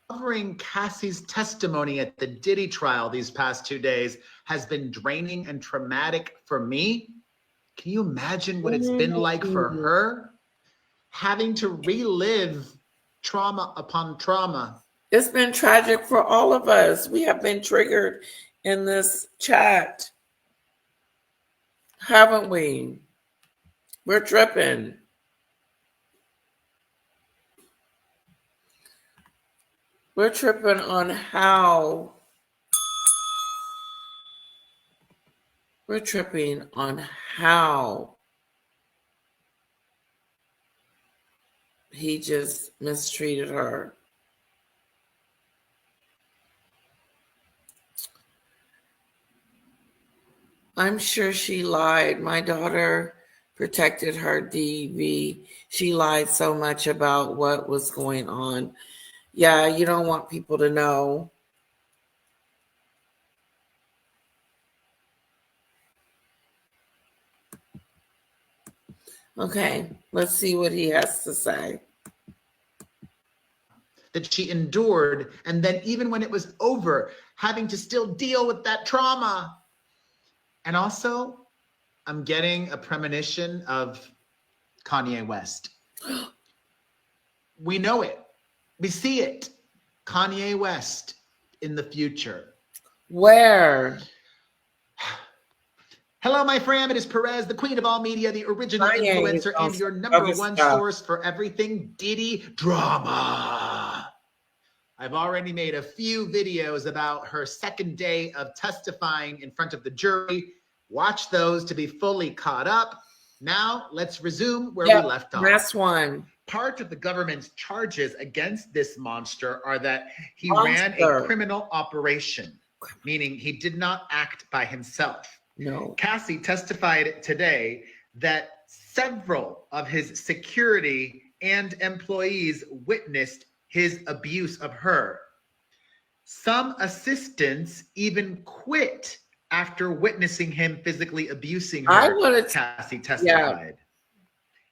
covering Cassie's testimony at the Diddy trial these past 2 days has been draining and traumatic for me, can you imagine what it's been like for her? Having to relive trauma upon trauma. It's been tragic for all of us. We have been triggered in this chat, haven't we? We're tripping. We're tripping on how. We're tripping on how he just mistreated her. I'm sure she lied. My daughter protected her DV. She lied so much about what was going on. Yeah, you don't want people to know. Okay, let's see what he has to say. That she endured, and then even when it was over, having to still deal with that trauma. And also, I'm getting a premonition of Kanye West. We know it. We see it. Kanye West in the future. Where? Hello, my friend. It is Perez, the queen of all media, the original influencer, and your number one source for everything Diddy drama. I've already made a few videos about her second day of testifying in front of the jury. Watch those to be fully caught up. Now, let's resume where we left off. Last one. Part of the government's charges against this monster are that he ran a criminal operation, meaning he did not act by himself. No. Cassie testified today that several of his security and employees witnessed his abuse of her. Some assistants even quit after witnessing him physically abusing her, Cassie testified. Yeah.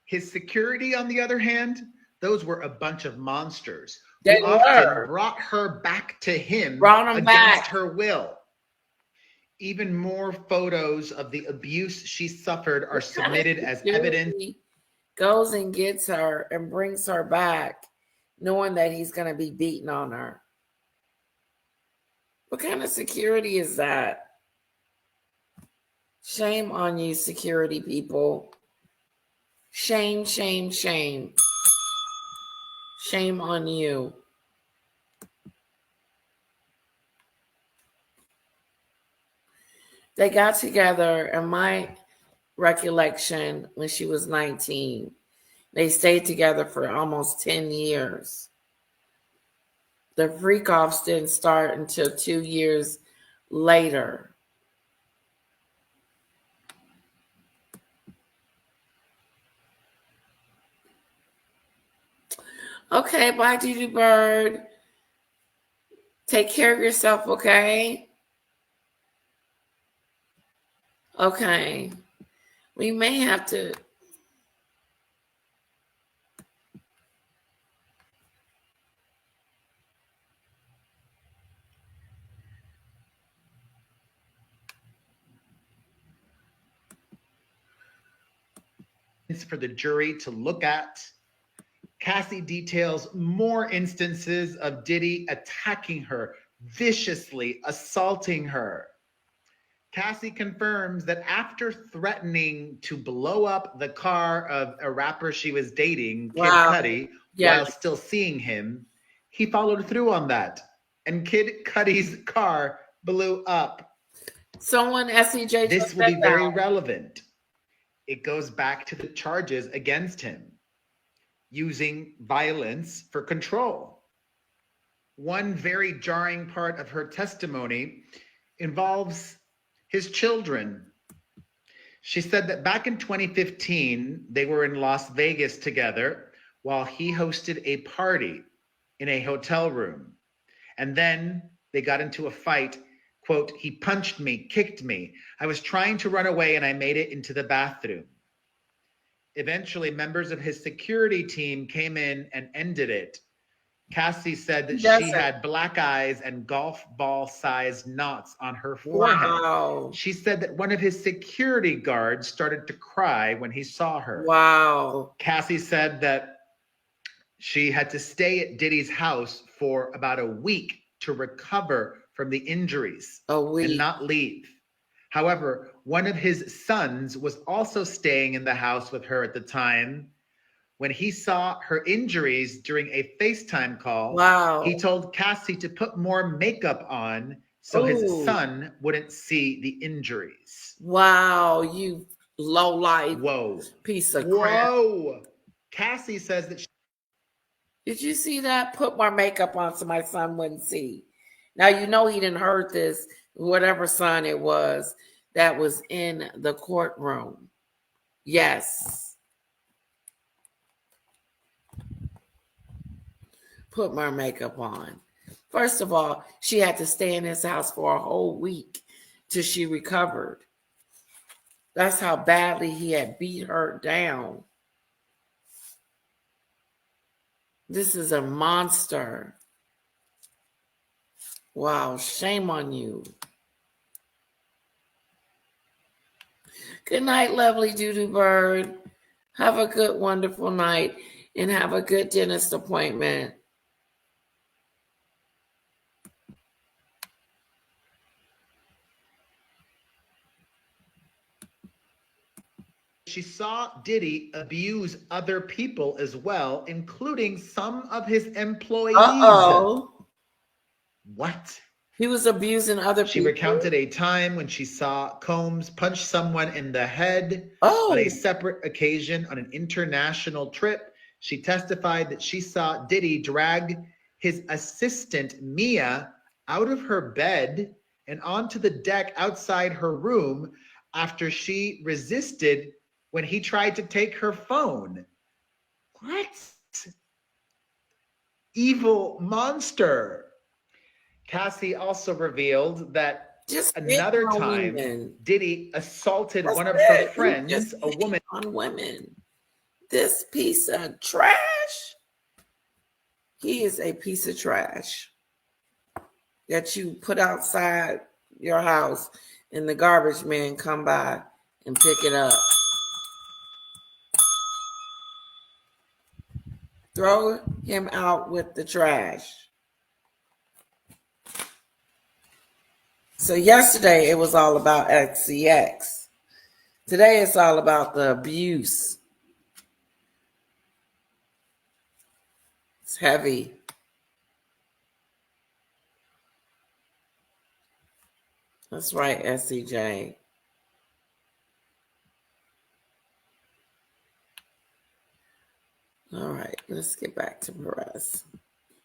His security, on the other hand, those were a bunch of monsters who often brought her back to him against her will. Even more photos of the abuse she suffered are submitted as evidence. Goes and gets her and brings her back, knowing that he's going to be beating on her. What kind of security is that? Shame on you, security people. Shame, shame, shame. Shame on you. They got together, in my recollection, when she was 19. They stayed together for almost 10 years. The freak-offs didn't start until 2 years later. Okay, bye, Diddy Bird. Take care of yourself, okay? Okay. We may have to... for the jury to look at. Cassie details more instances of Diddy attacking her, viciously assaulting her. Cassie confirms that after threatening to blow up the car of a rapper she was dating, Kid Cudi, while still seeing him, he followed through on that. And Kid Cudi's car blew up. Someone, SEJ, this will be very relevant. It goes back to the charges against him, using violence for control. One very jarring part of her testimony involves his children. She said that back in 2015, they were in Las Vegas together while he hosted a party in a hotel room. And then they got into a fight. Quote, he punched me, kicked me. I was trying to run away and I made it into the bathroom. Eventually, members of his security team came in and ended it. Cassie said that That's she it. had black eyes and golf ball sized knots on her forehead. Wow. She said that one of his security guards started to cry when he saw her. Wow. Cassie said that she had to stay at Diddy's house for about a week to recover from the injuries and not leave. However, one of his sons was also staying in the house with her at the time. When he saw her injuries during a FaceTime call, Wow. he told Cassie to put more makeup on so his son wouldn't see the injuries. Wow, you low life piece of crap. Whoa. Cassie says that Did you see that? Put more makeup on so my son wouldn't see. Now you know he didn't hurt this, whatever son it was that was in the courtroom. Yes. Put more makeup on. First of all, she had to stay in his house for a whole week till she recovered. That's how badly he had beat her down. This is a monster. Wow, shame on you. Good night, lovely Doodoo Bird. Have a good, wonderful night and have a good dentist appointment. she saw Diddy abuse other people as well, including some of his employees. What? He was abusing other people? She recounted a time when she saw Combs punch someone in the head on a separate occasion on an international trip. She testified that she saw Diddy drag his assistant, Mia, out of her bed and onto the deck outside her room after she resisted when he tried to take her phone. What? Evil monster. Cassie also revealed that another time Diddy assaulted one of her friends, a woman. On women. This piece of trash. He is a piece of trash that you put outside your house and the garbage man come by and pick it up. Throw him out with the trash. So yesterday it was all about XCX. Today it's all about the abuse. It's heavy. That's right, SCJ. All right, let's get back to Perez.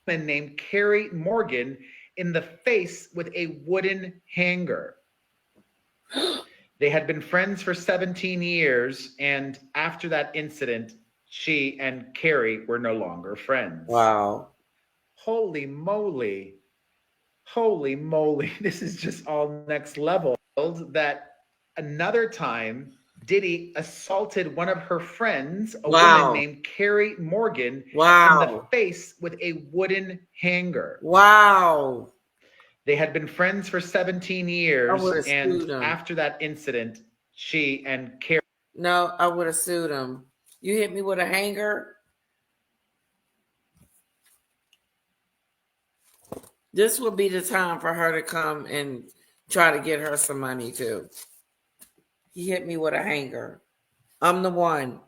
Named Carrie Morgan in the face with a wooden hanger. They had been friends for 17 years, and after that incident, she and Carrie were no longer friends. Wow. Holy moly. Holy moly. This is just all next level. That another time, Diddy assaulted one of her friends, a woman named Carrie Morgan, in the face with a wooden hanger. Wow. They had been friends for 17 years, and after that incident, she and Carrie... No, I would have sued him. You hit me with a hanger? This would be the time for her to come and try to get her some money too. He hit me with a hanger. I'm the one.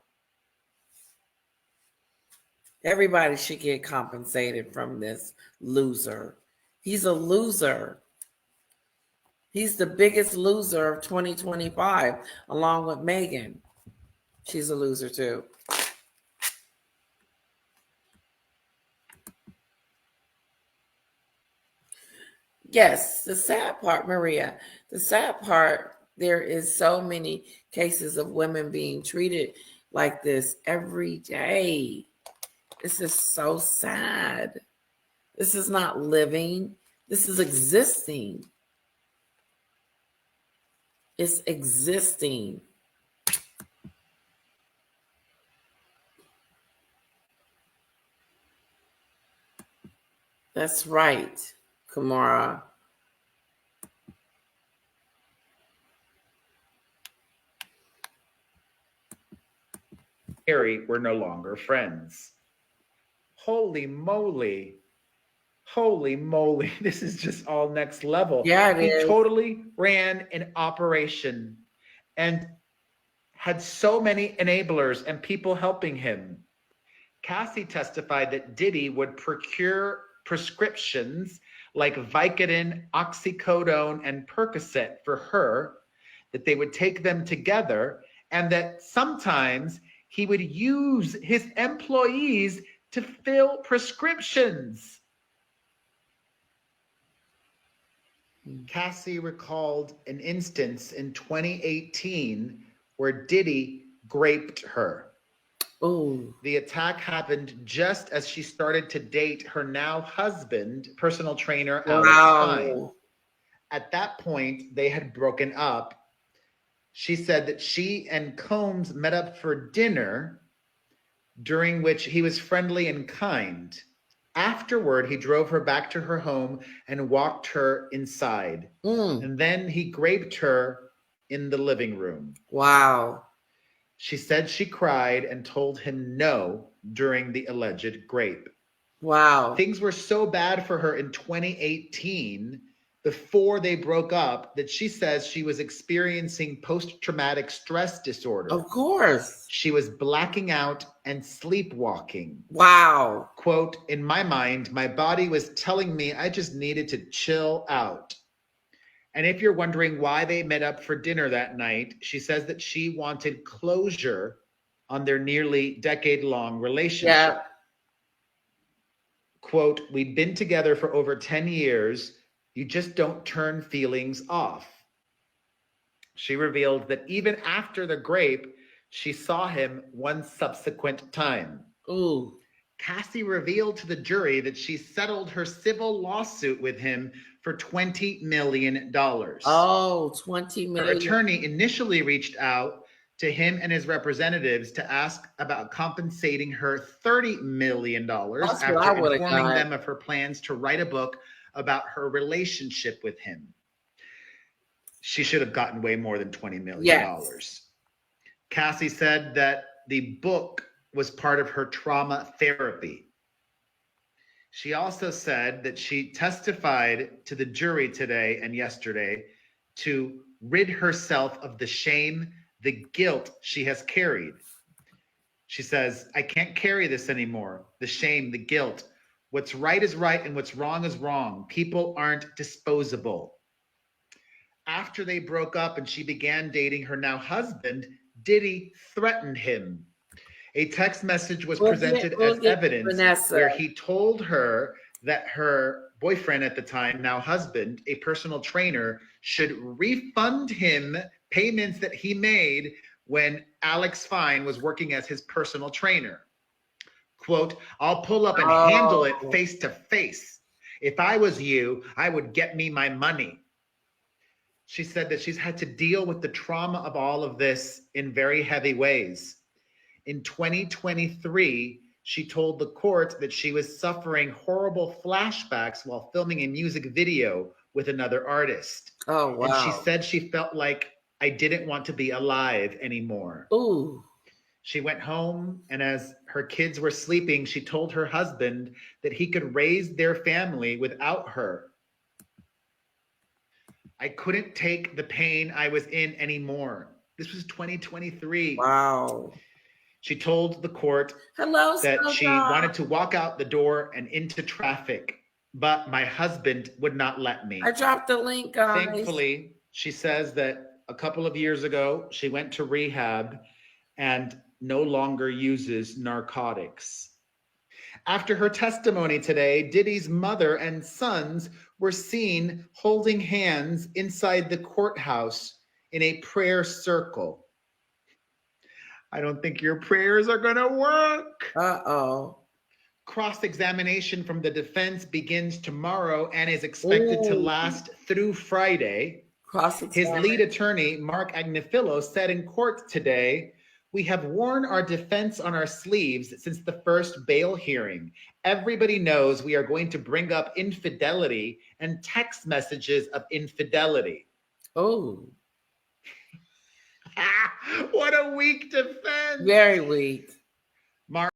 Everybody should get compensated from this loser. He's a loser. He's the biggest loser of 2025, along with Megan. She's a loser too. Yes, the sad part, Maria, the sad part, there is so many cases of women being treated like this every day. This is so sad. This is not living. This is existing. It's existing. That's right, Kamara. Harry were no longer friends. Holy moly. Holy moly. This is just all next level. Yeah, it He is. totally ran an operation and had so many enablers and people helping him. Cassie testified that Diddy would procure prescriptions like Vicodin, oxycodone, and Percocet for her, that they would take them together, and that sometimes he would use his employees to fill prescriptions. Cassie recalled an instance in 2018 where Diddy graped her. Ooh. The attack happened just as she started to date her now husband, personal trainer Alex Fine. Wow. At that point, they had broken up. She said that she and Combs met up for dinner, during which he was friendly and kind. Afterward, he drove her back to her home and walked her inside. And then he graped her in the living room. Wow. She said she cried and told him no during the alleged grape. Wow. Things were so bad for her in 2018, before they broke up, that she says she was experiencing post-traumatic stress disorder. Of course. She was blacking out and sleepwalking. Wow. Quote, in my mind, my body was telling me I just needed to chill out. And if you're wondering why they met up for dinner that night, she says that she wanted closure on their nearly decade-long relationship. Yeah. Quote, we'd been together for over 10 years. You just don't turn feelings off. She revealed that even after the grape, she saw him one subsequent time. Ooh. Cassie revealed to the jury that she settled her civil lawsuit with him for $20 million. Oh, 20 million. Her attorney initially reached out to him and his representatives to ask about compensating her $30 million after informing them of her plans to write a book about her relationship with him. She should have gotten way more than $20 million. Yes. Cassie said that the book was part of her trauma therapy. She also said that she testified to the jury today and yesterday to rid herself of the shame, the guilt she has carried. She says, I can't carry this anymore. The shame, the guilt. What's right is right and what's wrong is wrong. People aren't disposable. After they broke up and she began dating her now husband, Diddy threatened him. A text message was presented as evidence where he told her that her boyfriend at the time, now husband, a personal trainer, should refund him payments that he made when Alex Fine was working as his personal trainer. Quote, I'll pull up and handle it face to face. If I was you, I would get me my money. She said that she's had to deal with the trauma of all of this in very heavy ways. In 2023, she told the court that she was suffering horrible flashbacks while filming a music video with another artist. Oh, wow. And she said she felt like I didn't want to be alive anymore. Ooh. She went home, and as her kids were sleeping, she told her husband that he could raise their family without her. I couldn't take the pain I was in anymore. This was 2023. Wow. She told the court that she wanted to walk out the door and into traffic, but my husband would not let me. I dropped the link, guys. Thankfully, she says that a couple of years ago, she went to rehab and no longer uses narcotics. After her testimony today, Diddy's mother and sons were seen holding hands inside the courthouse in a prayer circle. I don't think your prayers are going to work. Uh-oh. Cross-examination from the defense begins tomorrow and is expected to last through Friday. His lead attorney, Mark Agnifilo, said in court today, We have worn our defense on our sleeves since the first bail hearing. Everybody knows we are going to bring up infidelity and text messages of infidelity. Oh, What a weak defense. very weak. Mark